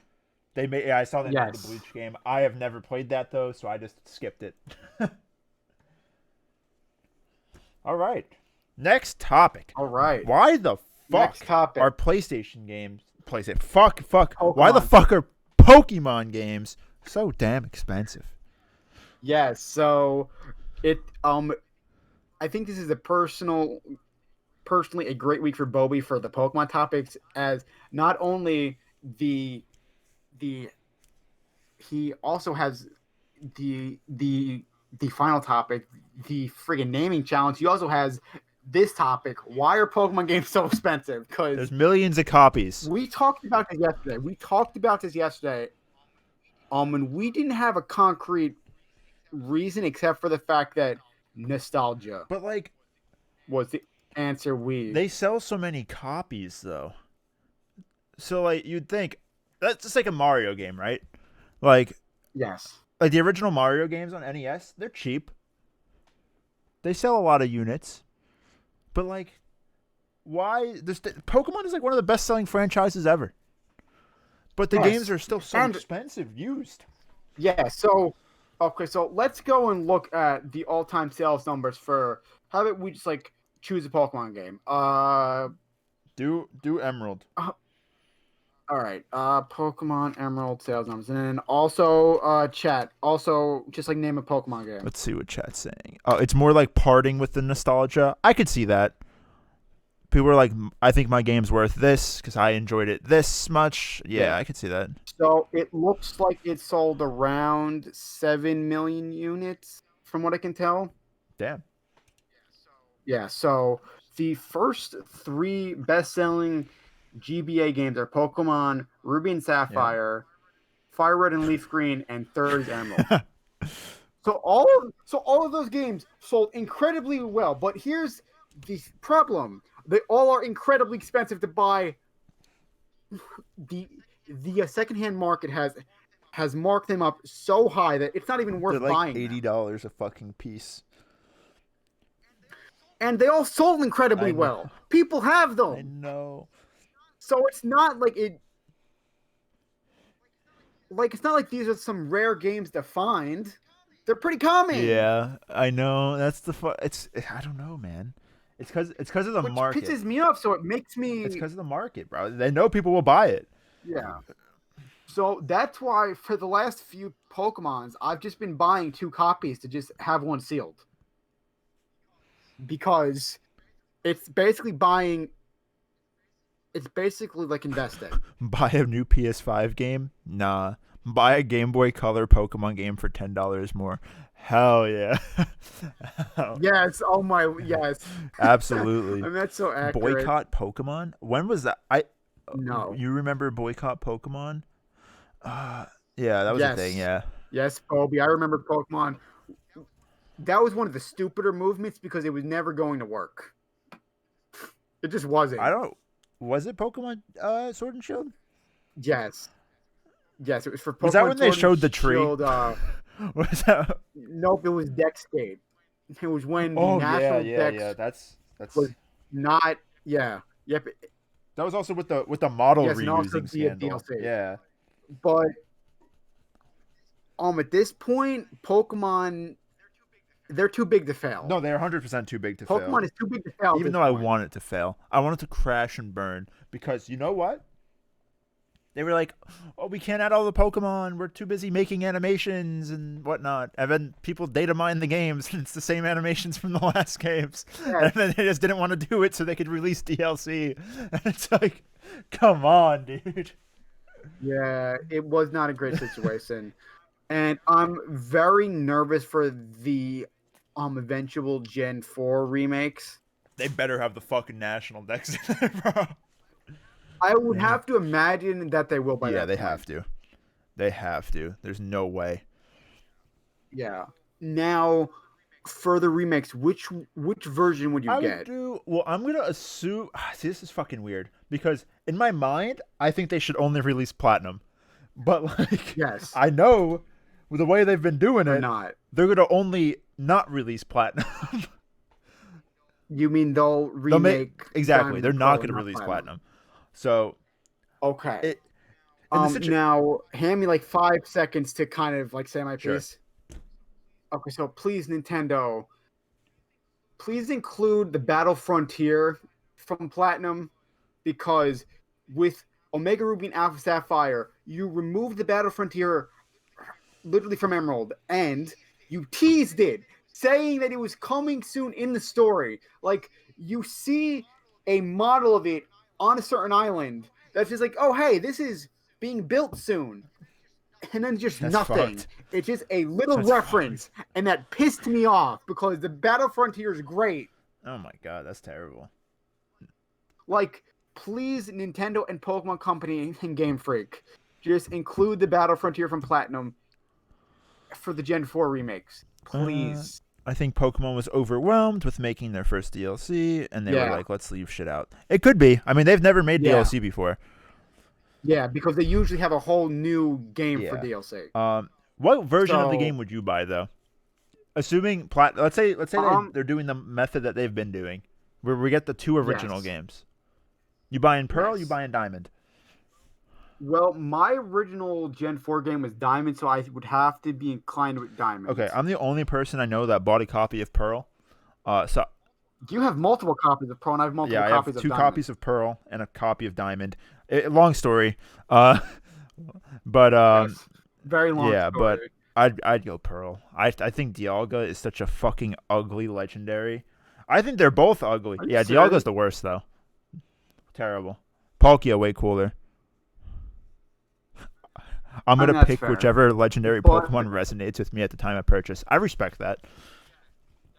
They made. Yeah, I saw them in the Yes. Bleach game. I have never played that though, so I just skipped it. All right. Next topic. All right. Why the Next fuck topic. are PlayStation games? Fuck. Why the Pokemon. fuck are Pokemon games so damn expensive? Yes. So it I think this is personally a great week for Bobby for the Pokemon topics, as not only the he also has the final topic, the friggin' naming challenge. He also has this topic: why are Pokemon games so expensive? Because There's millions of copies. we talked about this yesterday. And we didn't have a concrete reason except for the fact that nostalgia But like, was the answer. they sell so many copies though. So like, you'd think that's just like a Mario game, right? Like Yes. the original Mario games on NES, they're cheap. They sell a lot of units. But like, why Pokemon is like one of the best-selling franchises ever. But the Yes. games are still so And- expensive used. Yeah, so okay, so let's go and look at the all-time sales numbers for how about we just like choose a Pokemon game. Do Emerald. All right. Pokemon Emerald sales numbers, and then also chat. Also, just like name a Pokemon game. Let's see what chat's saying. Oh, it's more like parting with the nostalgia. I could see that. People are like, I think my game's worth this because I enjoyed it this much. Yeah, I could see that. So it looks like it sold around 7 million units, from what I can tell. Damn. Yeah. So the first 3 best-selling GBA games are Pokemon Ruby and Sapphire, Fire Red and Leaf Green, and third is Emerald. So all of those games sold incredibly well, but here's the problem: they all are incredibly expensive to buy. The secondhand market has marked them up so high that it's not even worth They're like buying. $80 a fucking piece. And they all sold incredibly I know. well. People have them. I know. So it's not like it. Like it's not like these are some rare games to find. They're pretty common. Yeah, I know. That's it's. I don't know, man. It's because of the Which market. pisses me off. So it makes me. It's because of the market, bro. They know people will buy it. Yeah. So that's why for the last few Pokemons, I've just been buying 2 copies to just have one sealed. Because it's basically like investing. Buy a new PS5 game? Nah. Buy a Game Boy Color Pokemon game for $10 more. Hell yeah. Yes. Oh my. Yes. Absolutely. I mean, that's so accurate. Boycott Pokemon? When was that? No. You remember Boycott Pokemon? Yeah, that was a thing. Yeah. Yes, Kobe. I remember Pokemon. That was one of the stupider movements because it was never going to work. It just wasn't. Was it Pokemon Sword and Shield? Yes. Yes, it was for Pokemon. Was that when they Sword and showed the tree? Shield, Was that? Nope, it was Dexgate. It was when the Oh national yeah. Dex That's. was not. Yeah. Yep. That was also with the model Yes, and also reusing the scandal. DLC. Yeah. But at this point, Pokemon, they're too big to fail. No, they're 100% too big to fail. Pokemon is too big to fail. Even though I want it to fail, I want it to crash and burn because you know what? They were like, "Oh, we can't add all the Pokemon. We're too busy making animations and whatnot." And then people data mine the games, and it's the same animations from the last games. Yes. And then they just didn't want to do it, so they could release DLC. And it's like, come on, dude. Yeah, it was not a great situation. And I'm very nervous for the eventual Gen 4 remakes. They better have the fucking national decks in there, bro. I would have to imagine that they will by Yeah, that they point. have to. They have to. There's no way. Yeah. Now, for the remakes, which version would you I get? would do. Well, I'm gonna assume. See, this is fucking weird because in my mind, I think they should only release Platinum. But like, Yes. I know with the way they've been doing Or it, not. they're gonna only not release Platinum. You mean they'll They'll remake exactly. Diamond They're Pearl not and gonna release Platinum. Platinum. So Okay. it. in the situ- Now, hand me like 5 seconds to kind of like say my Sure. piece. Okay, so please, Nintendo, please include the Battle Frontier from Platinum, because with Omega Ruby and Alpha Sapphire, you removed the Battle Frontier literally from Emerald, and you teased it, saying that it was coming soon in the story. Like, you see a model of it on a certain island that's just like, oh, hey, this is being built soon. And then just That's nothing. fucked. It's just a little That's reference, and that pissed me off because the Battle Frontier is great. Oh my god, that's terrible. Like, please, Nintendo and Pokemon Company and Game Freak, just include the Battle Frontier from Platinum for the Gen 4 remakes. Please. I think Pokemon was overwhelmed with making their first DLC, and they were Yeah. like, "Let's leave shit out." It could be. I mean, they've never made Yeah. DLC before. Yeah, because they usually have a whole new game for Yeah. DLC. What version of the So- game would you buy though? Assuming let's say they're doing the method that they've been doing, where we get the two original Yes. games. You buying Pearl, you Yes. buying Diamond. Well, my original Gen 4 game was Diamond, so I would have to be inclined with Diamond. Okay, I'm the only person I know that bought a copy of Pearl. So You have multiple copies of Pearl, and I have multiple yeah, I have copies of two Diamond. copies of Pearl and a copy of Diamond. Long story, but Yes. Very long yeah, story. but I'd go Pearl. I think Dialga is such a fucking ugly legendary. I think they're both ugly. Are you Yeah, serious? Dialga's the worst though. Terrible. Palkia way cooler. I'm I mean, gonna that's pick fair. whichever legendary But- Pokemon resonates with me at the time of purchase. I respect that.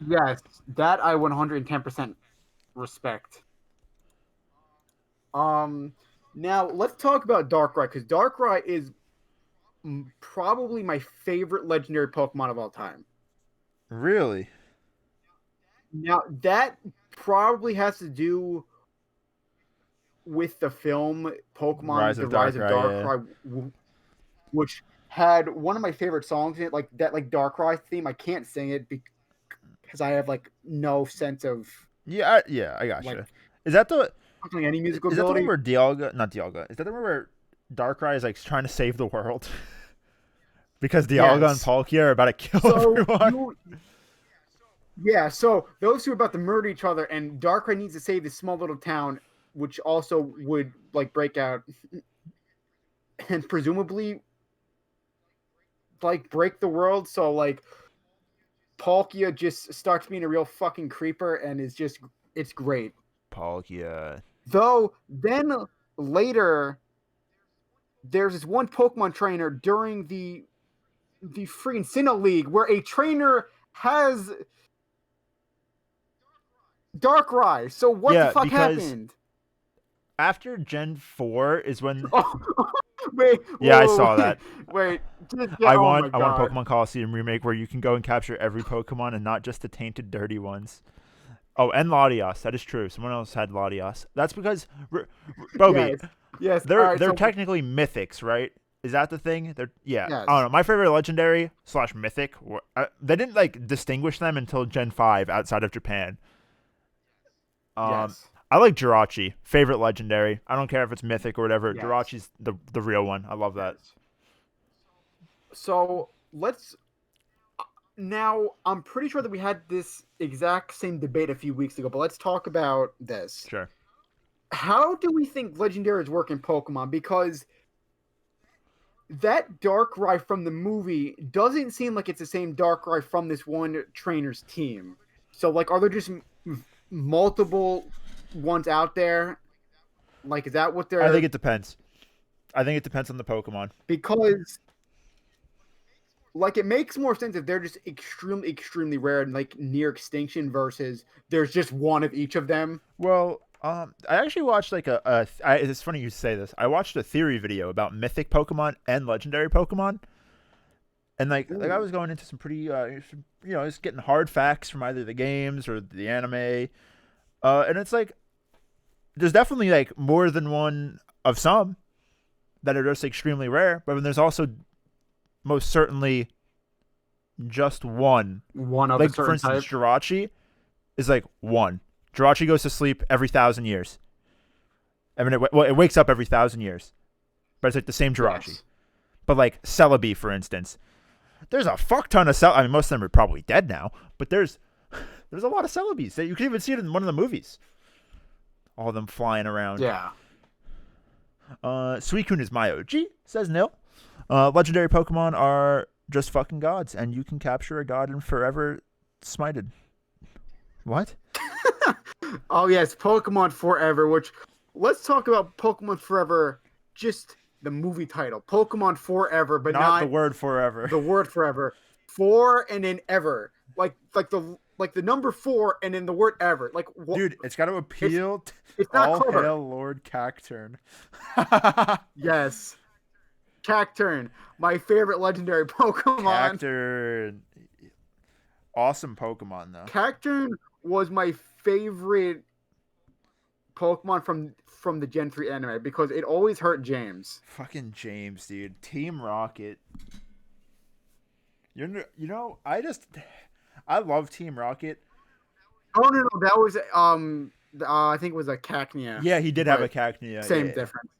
Yes, that I 110% respect. Now let's talk about Darkrai, because Darkrai is probably my favorite legendary Pokemon of all time. Really? Now that probably has to do with the film Pokemon: Rise The of Rise of Darkrai, Darkrai, which had one of my favorite songs in it, like that, like Darkrai theme. I can't sing it because I have like no sense of Yeah, I gotcha. Like, Is that the fucking any musical is that the ability. one where Dialga, not Dialga, is that the one where Darkrai is like trying to save the world? Because Dialga Yes. and Palkia are about to kill So everyone. yeah, so those two are about to murder each other, and Darkrai needs to save this small little town, which also would like break out and presumably like break the world. So like Palkia just starts being a real fucking creeper, and it's great. Palkia. Though then later there's this one Pokemon trainer during the freaking Sinnoh League where a trainer has Darkrai. So what Yeah, the fuck because- happened? After Gen 4 is when Oh, wait. Yeah, I whoa, saw that. Wait. I oh want my I want God. Pokemon Coliseum remake where you can go and capture every Pokemon and not just the tainted dirty ones. Oh, and Latias. That is true. Someone else had Latias. That's because Bobby, Yes. they're all right, so- technically mythics, right? Is that the thing? Yes. Yes. I don't know. My favorite legendary / mythic. They didn't like distinguish them until Gen 5 outside of Japan. yes. I like Jirachi. Favorite legendary. I don't care if it's mythic or whatever. Yes. Jirachi's the real one. I love that. So let's Now, I'm pretty sure that we had this exact same debate a few weeks ago, but let's talk about this. Sure. How do we think legendaries work in Pokemon? Because that Darkrai from the movie doesn't seem like it's the same Darkrai from this one trainer's team. So, like, are there just multiple ones out there? Like, is that what they're... I think it depends. I think it depends on the Pokemon. Because, like, it makes more sense if they're just extremely, extremely rare and, like, near extinction versus there's just one of each of them. Well, I actually watched like it's funny you say this. I watched a theory video about mythic Pokemon and legendary Pokemon, and like I was going into some pretty, just getting hard facts from either the games or the anime, and it's like there's definitely like more than one of some that are just extremely rare, but then there's also most certainly just one. One of like a certain for instance, type. Jirachi is like one. Jirachi goes to sleep every 1,000 years. I mean, it wakes up every 1,000 years, but it's like the same Jirachi. Yes. But like Celebi, for instance, there's a fuck ton of I mean, most of them are probably dead now, but there's a lot of Celebis. You can even see it in one of the movies. All of them flying around. Yeah. Suicune is my OG, says Nil. Legendary Pokemon are just fucking gods, and you can capture a god and forever smited. What? Oh yes, Pokemon Forever, which let's talk about Pokemon Forever, just the movie title. Pokemon Forever, but not the word forever. The word forever. For and then ever. Like the number 4 and then the word ever. Like dude, it's got to appeal it's to not all clever. hail Lord Cacturn. Yes. Cacturn, my favorite legendary Pokemon. Cacturn. Awesome Pokemon though. Cacturn was my favorite Pokemon from the Gen 3 anime because it always hurt James. Fucking James, dude. Team Rocket. I love Team Rocket. Oh no, that was I think it was a Cacnea. Yeah, he did have a Cacnea. Same yeah. difference.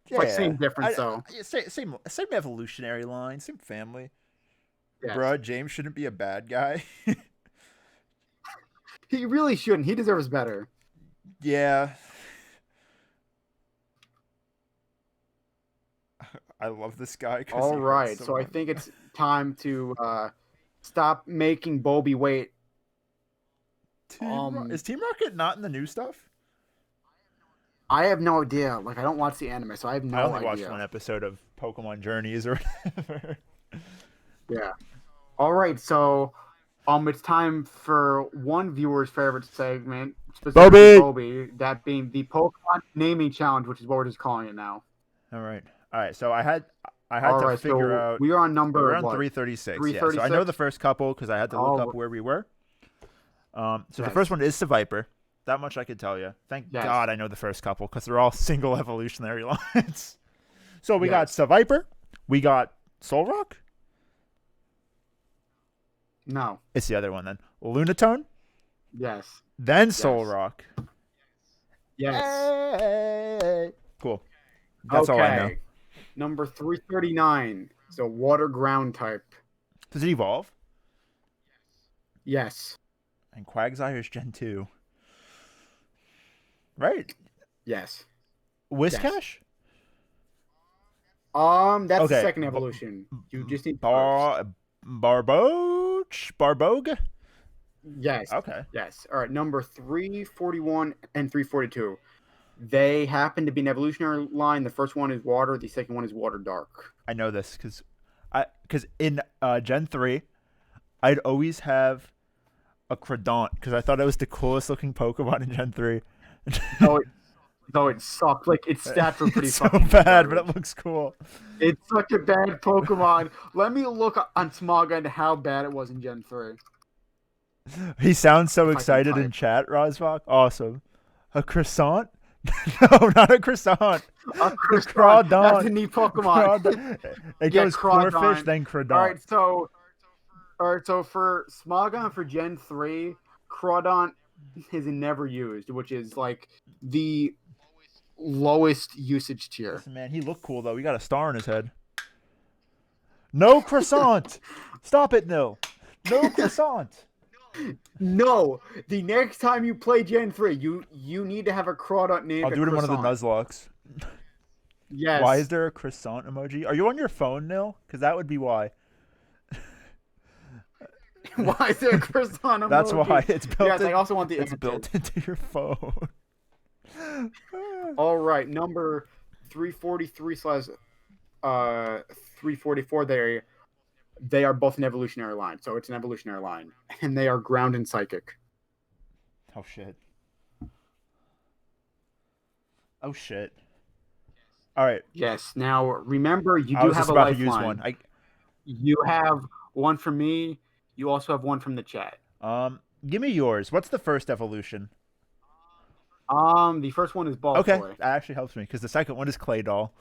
Yeah, like same difference though. Same evolutionary line, same family. Yes. Bruh, James shouldn't be a bad guy. He really shouldn't. He deserves better. Yeah. I love this guy. All right, so I think it's time to stop making Bobby wait. Is Team Rocket not in the new stuff? I have no idea. Like, I don't watch the anime, so I have no idea. I only watched one episode of Pokemon Journeys or whatever. Yeah. All right, so it's time for one viewer's favorite segment, specifically Bobby, that being the Pokemon naming challenge, which is what we're just calling it now. All right. So I had to figure out. We are on number. We're on 336. 336. Yeah. So I know the first couple because I had to look up where we were. So the first one is Seviper. That much I could tell you. Thank God I know the first couple because they're all single evolutionary lines. So we got Seviper. We got Solrock. No. It's the other one then. Lunatone. Yes. Then Solrock. Yes. Hey. Cool. That's all I know. Number 339. So water ground type. Does it evolve? Yes. And Quagsire's Gen 2. Right? Yes. Whiscash? That's the second evolution. You just need Barboge? Yes. Okay. Yes. All right. Number 341 and 342. They happen to be an evolutionary line. The first one is water. The second one is water dark. I know this because in Gen 3, I'd always have a Cradant because I thought it was the coolest looking Pokemon in Gen 3. Though it sucked. Like, its stats were pretty so bad, but it looks cool. It's such a bad Pokemon. Let me look on Smogon into how bad it was in Gen 3. He sounds so excited in chat, Rosvok. Awesome. A croissant? No, not a croissant. A Crawdon. That's a neat Pokemon. It goes Corphish, then Cradant. All right, so for Smogon for Gen 3, Crawdon is never used, which is like the lowest usage tier. Listen, man, he looked cool though. He got a star on his head. No croissant. Stop it, Nil. No croissant. No, the next time you play Gen 3, you need to have a Crawdaunt named I'll do it in one of the croissant. Nuzlocks. Why is Yes. there a croissant emoji? Are you on your phone, Nil? Because that would be why. Why is there a croissant That's why emoji? it's built. Yes, I also want the It's answer. built into your phone. All right, number 343 slash 344. They are both an evolutionary line, so it's an evolutionary line, and they are ground and psychic. Oh shit. Oh shit. All right. Yes. Now remember, you I do was have just a about to use lifeline. one. You have one from me. You also have one from the chat. Give me yours. What's the first evolution? The first one is ball Okay, toy. that actually helps me because the second one is clay doll.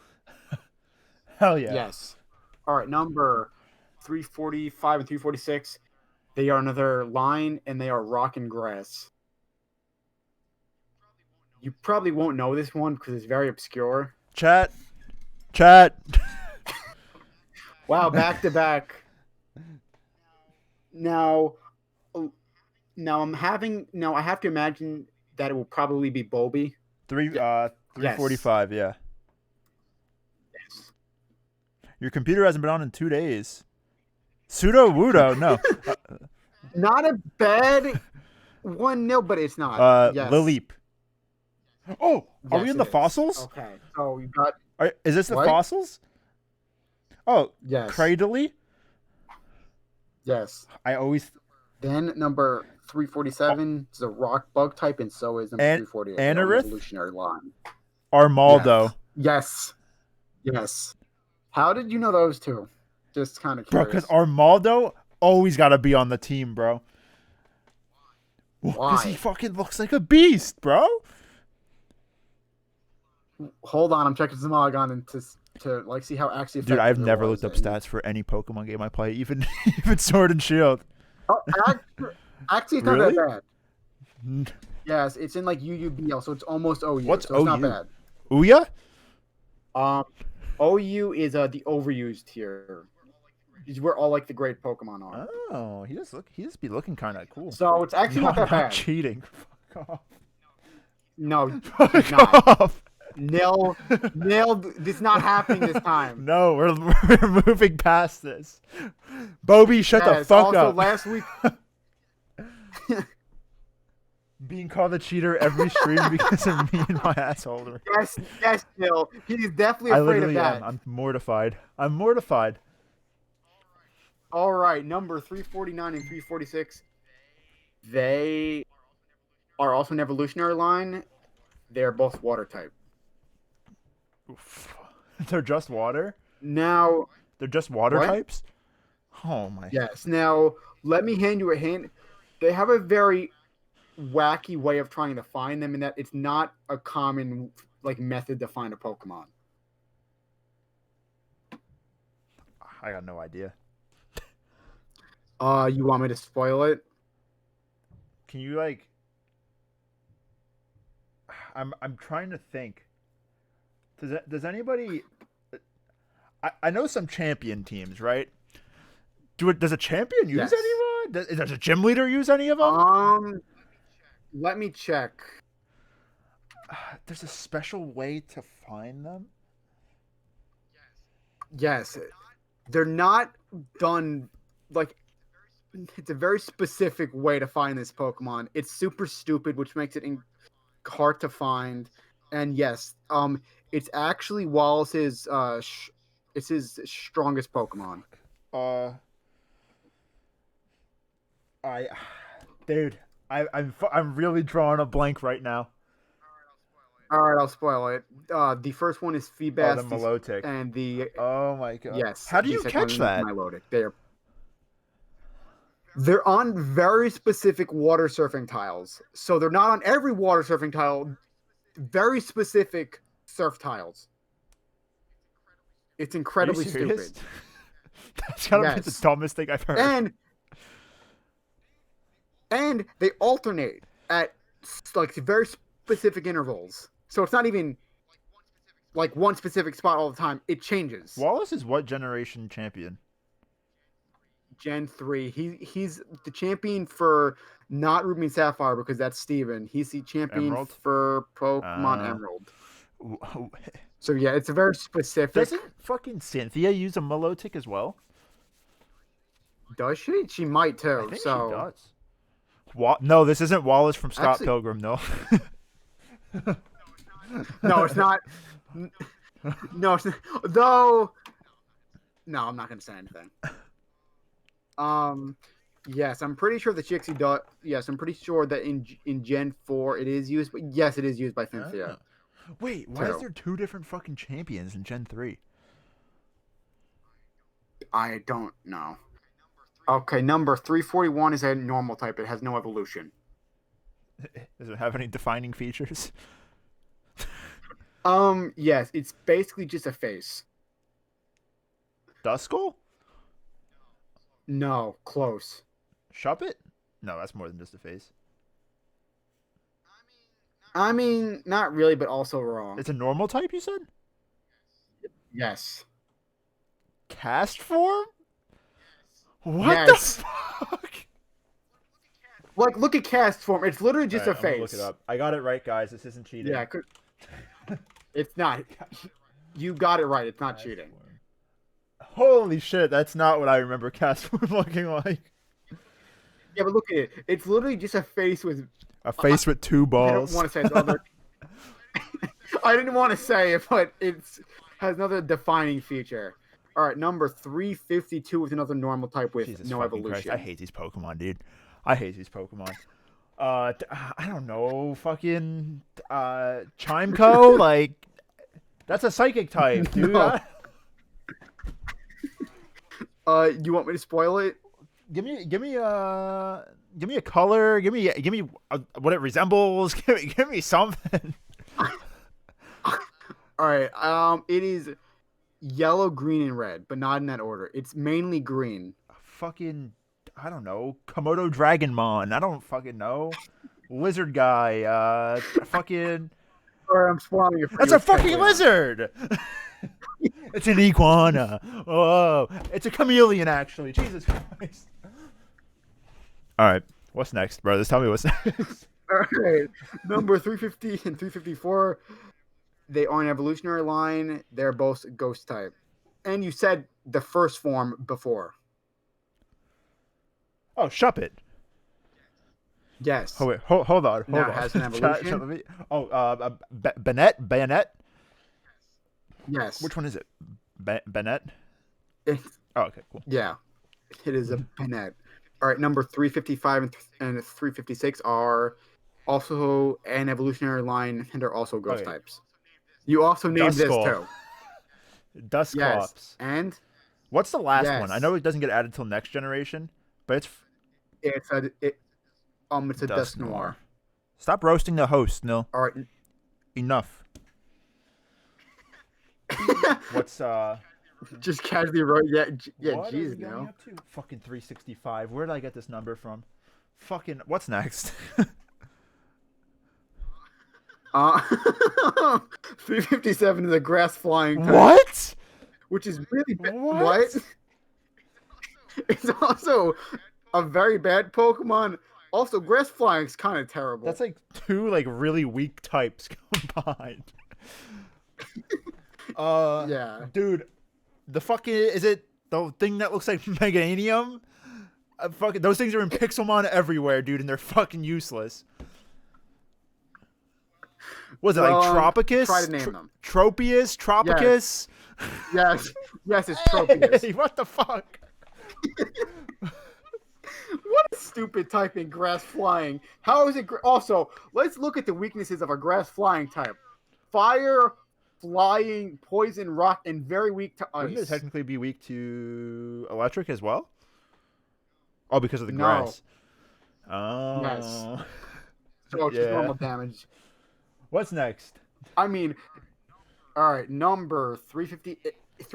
Hell yeah. Yes. All right, number 345 and 346. They are another line, and they are rock and grass. You probably won't know this one because it's very obscure. Chat. Wow, back to back. Now I have to imagine that it will probably be Bobby. 345. Yeah. Yes. Your computer hasn't been on in 2 days. Pseudo Wudo. No. Not a bad 1-0, but it's not. Yes. Lilleep. Oh, are we Yes, in the it is. fossils? Okay. So you got Is this the What? fossils? Oh, yes. Cradily. Yes. I always Then number 347 is a rock bug type, and so is number 348. Anorith? Evolutionary line. Armaldo. Yes. Yes. How did you know those two? Just kind of Bro, curious. because Armaldo always got to be on the team, bro. Because Why? he fucking looks like a beast, bro. Hold on, I'm checking Smogon to like see how actually effective Dude, I've it never was, looked up and- stats for any Pokemon game I play, even Sword and Shield. Oh, actually, it's not Really? that bad. Yes, it's in like UUBL, so it's almost OU. What's so it's not OU? bad. Ouya? OU is the overused tier. Is where all like the great Pokemon are. Oh, he just be looking kind of cool. So it's actually No, not that I'm not bad. cheating. Fuck off. No, he's Fuck not. off. Nil. This is not happening this time. No, we're moving past this. Bobby, shut the Yes, fuck also, up. last week. Being called a cheater every stream because of me and my asshole. Yes, Nil. He's definitely I afraid of literally that. am. I'm mortified. I'm mortified. All right, number 349 and 346. They are also an evolutionary line. They are both water type. Oof. They're just water? Now, They're just water What? types? Oh my. yes. Now, let me hand you a hint. They have a very wacky way of trying to find them, in that it's not a common like method to find a Pokemon. I got no idea. You want me to spoil it? Can you like I'm trying to think. Does anybody I know some champion teams, right? Does a champion use Yes. anyone? Does a gym leader use any of them? Let me check. There's a special way to find them? Yes, they're not done like. It's a very specific way to find this Pokemon. It's super stupid, which makes it hard to find. And yes, it's actually Wallace's. It's his strongest Pokemon. Dude, I'm really drawing a blank right now. All right, I'll spoil it. The first one is Oh, Feebas, the Milotic. and the Oh my god. yes. How do the you second catch one that? is Milotic. They're on very specific water surfing tiles, so they're not on every water surfing tile. Very specific surf tiles. It's Are you incredibly serious? stupid. That's gotta be the Yes. dumbest thing I've heard. And they alternate at like very specific intervals. So it's not even like one specific spot all the time. It changes. Wallace is what generation champion? Gen 3. He's the champion for not Ruby and Sapphire because that's Steven. He's the champion Emerald? for Pokemon Uh, Emerald. So yeah, it's a very specific. Doesn't fucking Cynthia use a Milotic as well? Does she? She might too. I think so she does. No, this isn't Wallace from Scott Actually- Pilgrim, no. no, it's not. No, it's not, though. No, I'm not gonna say anything. Yes, I'm pretty sure that Chixie does. Yes, I'm pretty sure that in Gen 4 it is used. But yes, it is used by Cynthia. Wait, why is there two different fucking champions in Gen 3? I don't know. Okay, number 341 is a normal type. It has no evolution. Does it have any defining features? Yes, it's basically just a face. Duskull? No, close. Shuppet? No, that's more than just a face. I mean, not really, but also wrong. It's a normal type, you said? Yes. Cast form? What Yes. the fuck? Like, look at cast form. It's literally just Alright, a I'm gonna face. look it up. I got it right, guys. This isn't cheating. Yeah, it's not. You got it right. It's not cheating. Holy shit, that's not what I remember cast form looking like. Yeah, but look at it. It's literally just a face with. A face with two I balls. don't want to say it's other. I didn't want to say it, but it's has another defining feature. All right, number 352 with another normal type with Jesus no fucking evolution. Christ. I hate these Pokemon, dude. I hate these Pokemon. I don't know, fucking Chimeco, like that's a psychic type, dude. No. You want me to spoil it? Give me a color. Give me what it resembles. Give me something. All right. It is yellow, green, and red, but not in that order. It's mainly green. Fucking, I don't know. Komodo Dragonmon. I don't fucking know. Lizard guy. Fucking. Sorry, I'm spoiling it for That's you. a fucking lizard. It's an iguana. Oh, it's a chameleon, actually. Jesus Christ. All right, what's next, brothers? Tell me what's next. All right, number 350 and 354. They are an evolutionary line. They're both ghost type. And you said the first form before. Oh, Shuppet. Yes. Oh wait, hold on. Now Hold it on. has an evolution. Bayonet. Yes. Which one is it? Bennett. It's, Oh, okay, cool. yeah, it is a Bennett. All right, number 355 and 356 are also an evolutionary line, and they're also ghost Okay. types. You also named this Duskull. too. Dusclops. Yes. And What's the last Yes. one? I know it doesn't get added till next generation, but it's it's a Dusk Noir. Stop roasting the host, Nil. All right. Enough. What's Just casually wrote. Yeah. what are we Jeez, going no. up to? Fucking 365. Where did I get this number from? Fucking what's next? 357 is a grass flying type, What? which is really What? what? It's also a very bad Pokemon. Also, grass flying is kind of terrible. That's like two like really weak types combined. Yeah. Dude, the fucking is it the thing that looks like Meganium? Fucking those things are in Pixelmon everywhere, dude, and they're fucking useless. Was it like Tropicus? Try to name them. Tropius? Tropicus? Yes, it's Tropius. Hey, what the fuck? What a stupid type in grass flying. How is it? Also, let's look at the weaknesses of a grass flying type: fire, flying, poison, rock, and very weak to Wouldn't it ice. technically be weak to electric as well? Oh, because of the No. grass. Oh. Yes. So it's just Yeah. normal damage. What's next? I mean, all right, number 358. It's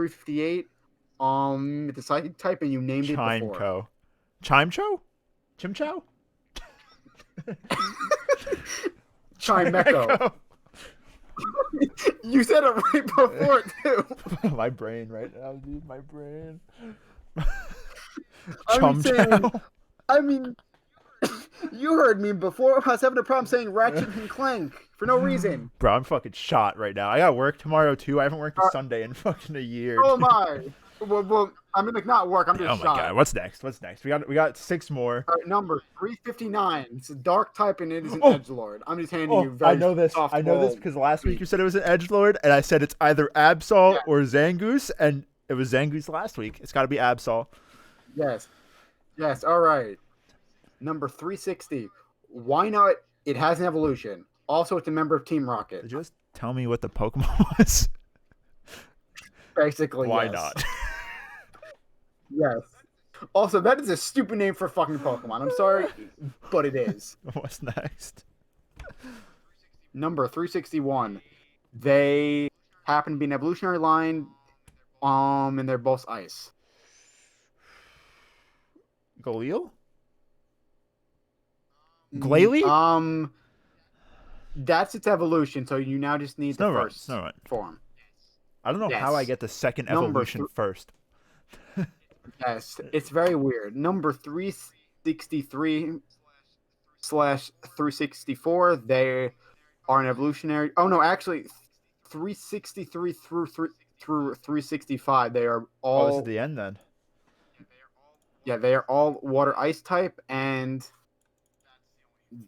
a psychic type, and you named it before. Chimecho? Chimchow? Chimeco. You said it right before too. My brain right now, dude. My brain. Chum Chow. I mean, you heard me before. I was having a problem saying Ratchet and Clank for no reason. Bro, I'm fucking shot right now. I got work tomorrow too. I haven't worked a Sunday in fucking a year. Oh my. Well, I mean, like, not work. I'm just Oh my shot. god, what's next? We got 6 more. All right, number 359. It's a dark type and it is an edgelord. I'm just handing you very I know this. I know this because last week you said it was an edgelord, and I said it's either Absol or Zangoose, and it was Zangoose last week. It's got to be Absol. Yes. All right. Number 360. Why not? It has an evolution. Also, it's a member of Team Rocket. Did you just tell me what the Pokemon was? Basically, Why yes. not? Yes. Also, that is a stupid name for a fucking Pokemon. I'm sorry, but it is. What's next? Number 361. They happen to be an evolutionary line, and they're both ice. Galil? Glalie? That's its evolution, so you now just need the first form. I don't know how I get the second evolution first. Yes, it's very weird. Number 363/364, they are an evolutionary. Oh no, actually, 363 through 365, they are all. Oh, this is the end then. Yeah, they are all water ice type, and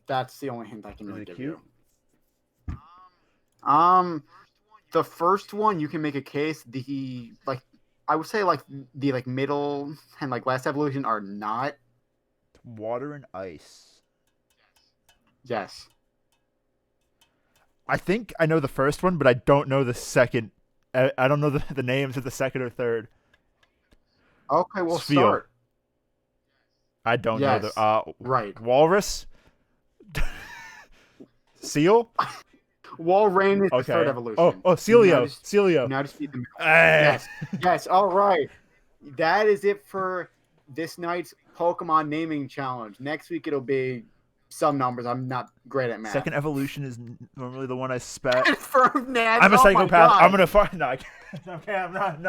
that's the only hint I can really give you. The first one you can make a case. I would say the middle and last evolution are not. Water and ice. Yes. I think I know the first one, but I don't know the second. I don't know the names of the second or third. Okay, we'll Spiel. start. I don't know the right. Walrus. Seal. Walrein is the third evolution. Oh, Celio. Now just feed them. Yes. All right. That is it for this night's Pokemon naming challenge. Next week it'll be some numbers. I'm not great at math. Second evolution is normally the one I spec. I'm a psychopath. I'm gonna find. No, okay, I'm not.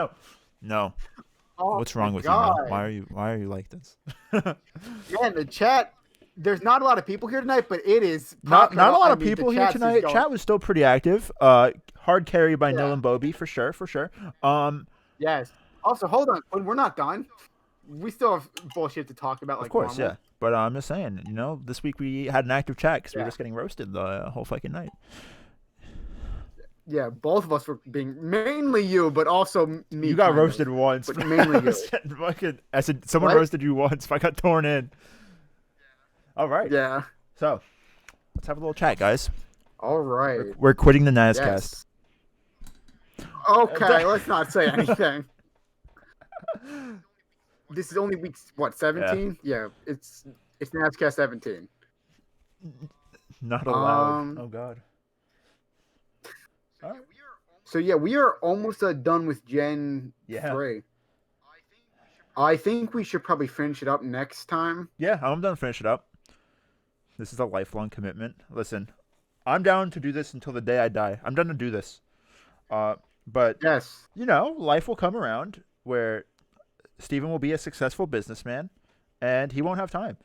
No. Oh, what's wrong with you, man? Why are you like this? Yeah, in the chat. There's not a lot of people here tonight, but it is not a lot of people here tonight. Chat was still pretty active. Hard carry by Nil and Bobby for sure. Yes. Also, hold on. When we're not done, we still have bullshit to talk about. Of course, normal. Yeah. But I'm just saying, this week we had an active chat because we were just getting roasted the whole fucking night. Yeah, both of us were being mainly you, but also me. You got roasted once. But mainly you. I said someone roasted you once. If I got torn in. All right. Yeah. So, let's have a little chat, guys. All right. We're quitting the NazCast. Yes. Okay, let's not say anything. This is only week 17? Yeah, it's NazCast 17. Not allowed. Oh god. All right. So yeah, we are almost done with Gen 3. I think we should probably finish it up next time. Yeah, I'm done to finish it up. This is a lifelong commitment. Listen, I'm down to do this until the day I die. I'm done to do this. But, yes, life will come around where Steven will be a successful businessman, and he won't have time.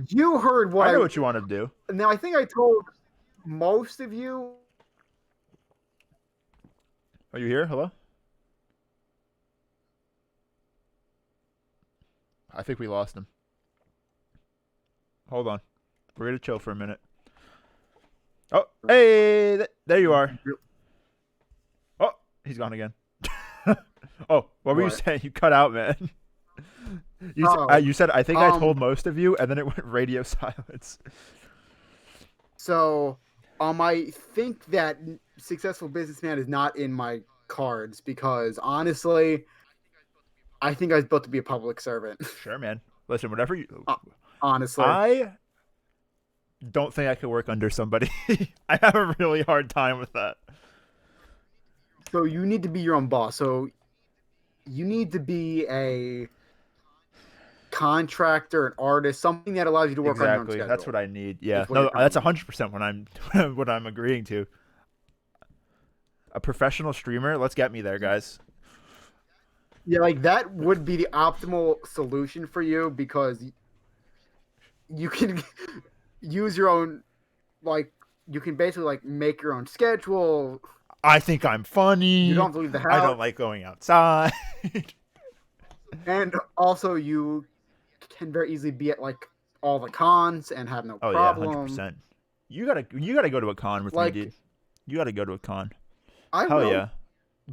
You heard what I know what you want to do. Now, I think I told most of you. Are you here? Hello? I think we lost him. Hold on. We're going to chill for a minute. Oh, hey, there you are. Oh, he's gone again. Oh, what were you saying? You cut out, man. You said, I think I told most of you, and then it went radio silence. So, I think that successful businessman is not in my cards because, honestly, I think I was built to be a public servant. Sure, man. Listen, whatever you... honestly. I don't think I could work under somebody. I have a really hard time with that. So you need to be your own boss. So you need to be a contractor, an artist, something that allows you to work on your own schedule. That's what I need. Yeah. No, that's 100% what I'm agreeing to. A professional streamer. Let's get me there, guys. Yeah, like that would be the optimal solution for you because you can use your own, like, you can basically like make your own schedule. I think I'm You funny. don't have to leave the I house, don't like going outside. and also you can very easily be at like all the cons and have no Oh yeah, problem. 100%. You gotta go to a con with me, Like dude. You gotta go to a con. I Hell will, yeah.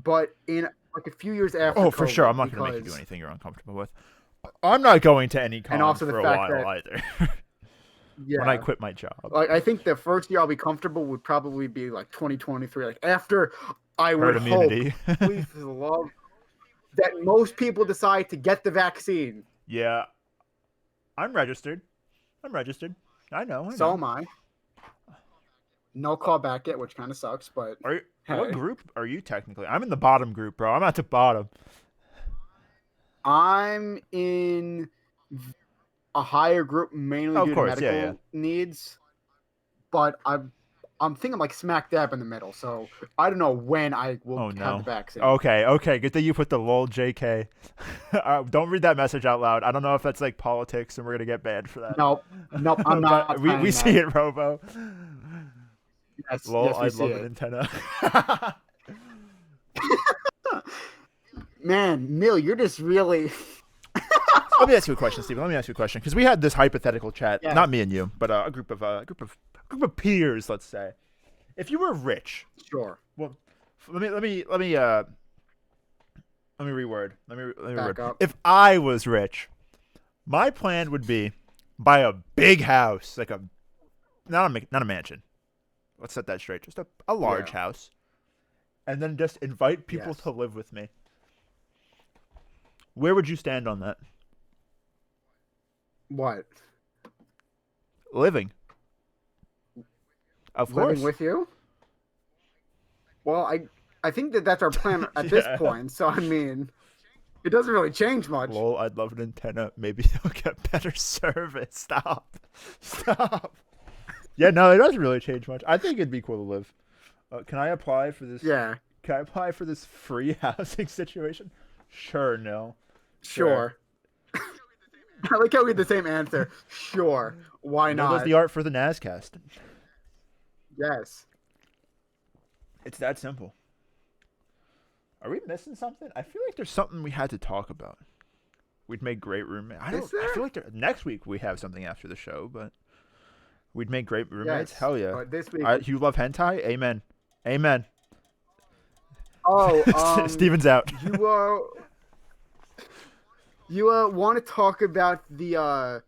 but in like a few years after Oh, for sure. COVID, I'm not gonna make you do because anything you're uncomfortable with. I'm not going to any and cons also the for a fact while that either. When I yeah, quit my job. like I think the first year I'll be comfortable would probably be like 2023. Like after, I would Herd hope, immunity. please for the love, that most people decide to get the vaccine. Yeah, I'm registered. I'm registered. I know. I So know. am I. No callback yet, which kind of sucks, but Are you, what hey, group are you technically? I'm in the bottom group, bro. I'm at the bottom. I'm in a higher group mainly Oh, of due to course. Yeah, yeah. medical needs, but I'm thinking like smack dab in the middle. So I don't know when I will Oh have the no. vaccine. Okay, okay. Good that you put the lol JK. Don't read that message out loud. I don't know if that's like politics and we're gonna get banned for that. Nope, nope. I'm But not we signing see that. it, Robo. Yes, Lol, yes, we I'd see love an it. antenna. Man, Mill, you're just really Let me ask you a question, Steven. Let me ask you a question because we had this hypothetical chat, yeah. not me and you, but a group of peers, let's say. If you were rich, Sure. well, let me reword. Let me reword. Back up. If I was rich, my plan would be buy a big house, like a not a mansion. Let's set that straight. Just a large Yeah. house, and then just invite people Yes. to live with me. Where would you stand on that? What? Living, of Living course. with you? Well, I think that that's our plan at this Yeah. point. So I mean, it doesn't really change much. Lol, I'd love an antenna. Maybe they'll get better service. Stop. Stop. Yeah, no, it doesn't really change much. I think it'd be cool to live. Can I apply for this? Yeah. Can I apply for this free housing situation? Sure, no. Sure. I like how we had the same answer. Sure. Why There goes not? the art for the NazCast. Yes. It's that simple. Are we missing something? I feel like there's something we had to talk about. We'd make great roommates. I Is feel there? like next week we have something after the show, but we'd make great roommates. Yes. Hell yeah. But this week. You love hentai? Amen. Amen. Oh, Steven's out. you want to talk about the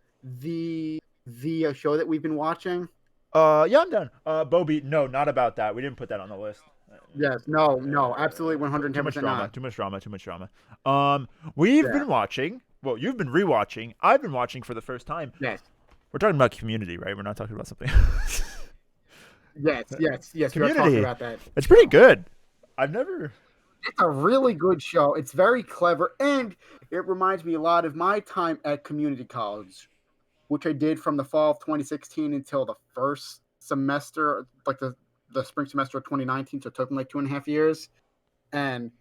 show that we've been watching? Yeah, I'm done. Bobby, no, not about that. We didn't put that on the list. Yes. No. Absolutely, Too much 110% drama. not. Too much drama. Too much drama. We've Yeah. been watching. Well, you've been rewatching. I've been watching for the first time. Yes. We're talking about Community, right? We're not talking about something else. Yes. We are talking Community. about that. It's pretty good. I've never. It's a really good show. It's very clever, and it reminds me a lot of my time at community college, which I did from the fall of 2016 until the first semester, like the spring semester of 2019. So it took me like 2.5 years. And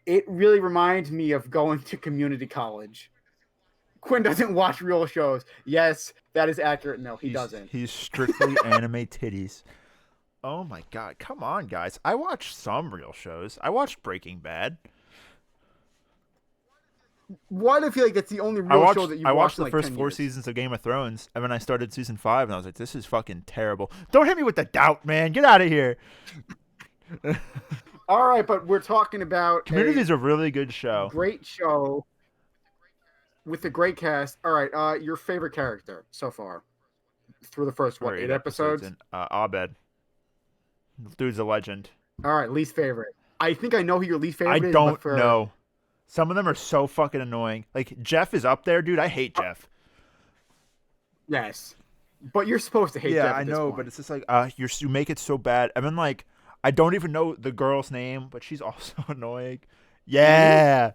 it really reminds me of going to community college. Quinn doesn't watch real shows. Yes, that is accurate. No, he doesn't. He's strictly anime titties. Oh my god! Come on, guys. I watched some real shows. I watched Breaking Bad. Why do I feel like that's the only real show that you've I watched watched the in like first 10 four years? seasons of Game of Thrones, and then I started season 5, and I was like, "This is fucking terrible." Don't hit me with the doubt, man. Get out of here. All right, but we're talking about Community is a really good show. great show with a great cast. All right, your favorite character so far through the first Or 8 episodes? in Abed. Dude's a legend. All right, least favorite. I think I know who your least I favorite is. don't know. Some of them are so fucking annoying. Like Jeff is up there, dude. I hate Jeff. Yes, but you're supposed to hate Jeff. I at this know, point. but it's just like you make it so bad. I mean, like I don't even know the girl's name, but she's also annoying. Yeah,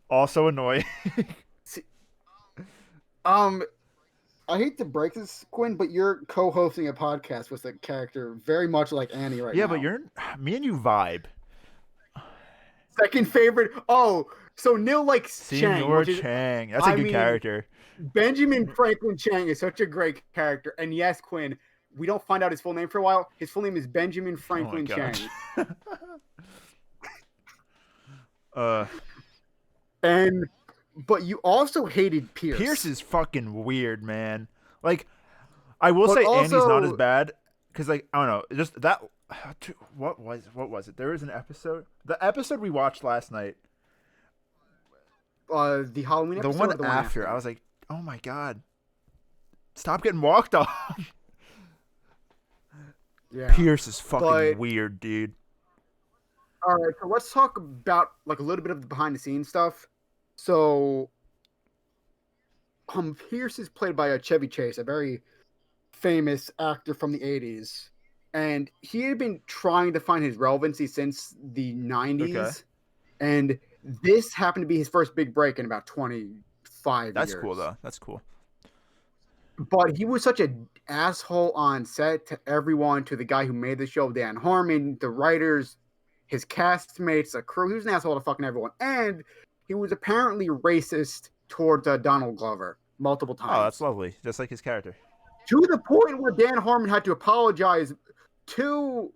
also annoying. I hate to break this, Quinn, but you're co-hosting a podcast with a character very much like Annie right now. Yeah, but me and you vibe. Second favorite. Oh, So Nil likes Chang, Senior which is Chang. That's a good character. Benjamin Franklin Chang is such a great character. And yes, Quinn, we don't find out his full name for a while. His full name is Benjamin Franklin Chang. But you also hated Pierce. Pierce is fucking weird, man. Like, I will say Andy's not as bad because, like, I don't know, just that. What was it? There was an episode. The episode we watched last night. The Halloween episode. The one after. I was like, oh my god, stop getting walked on. Yeah. Pierce is fucking weird, dude. All right, so let's talk about like a little bit of the behind the scenes stuff. So, Pierce is played by Chevy Chase, a very famous actor from the 80s. And he had been trying to find his relevancy since the 90s. Okay. And this happened to be his first big break in about 25 years. That's cool, though. That's cool. But he was such an asshole on set to everyone, to the guy who made the show, Dan Harmon, the writers, his castmates, the crew. He was an asshole to fucking everyone. And he was apparently racist towards Donald Glover multiple times. Oh, that's lovely. Just like his character. To the point where Dan Harmon had to apologize to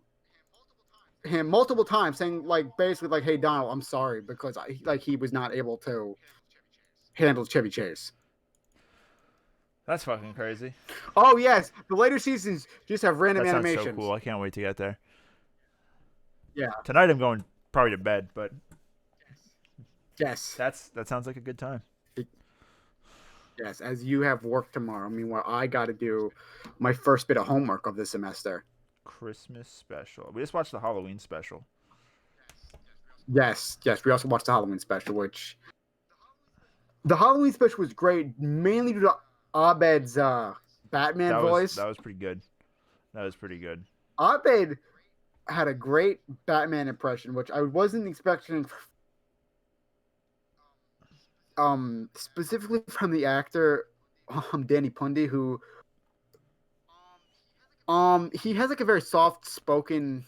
him multiple times, saying, like, basically, like, hey, Donald, I'm sorry, because he was not able to handle Chevy Chase. That's fucking crazy. Oh, yes. The later seasons just have random animations. That's so cool. I can't wait to get there. Yeah. Tonight I'm going probably to bed, but... Yes. That sounds like a good time. Yes, as you have work tomorrow. Meanwhile, I got to do my first bit of homework of the semester. Christmas special. We just watched the Halloween special. Yes. We also watched the Halloween special, which... The Halloween special was great, mainly due to Abed's Batman voice. That was pretty good. Abed had a great Batman impression, which I wasn't expecting... specifically from the actor Danny Pundy, who he has like a very soft spoken,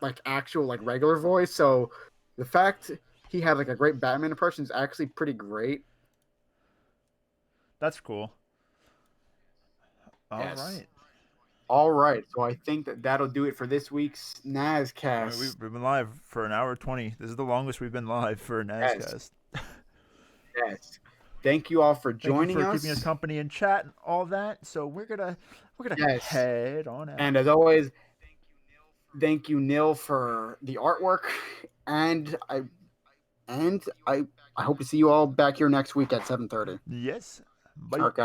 like actual like regular voice. So the fact he had like a great Batman impression is actually pretty great. That's cool. All right. So I think that'll do it for this week's NazCast. We've been live for an hour 20. This is the longest we've been live for a NazCast. Yes. Thank you all for joining us. Keeping us company in chat and all that. So we're gonna head on out. And as always, thank you, Nil, for the artwork. And I hope to see you all back here next week at 7:30. Yes. Bye. Okay.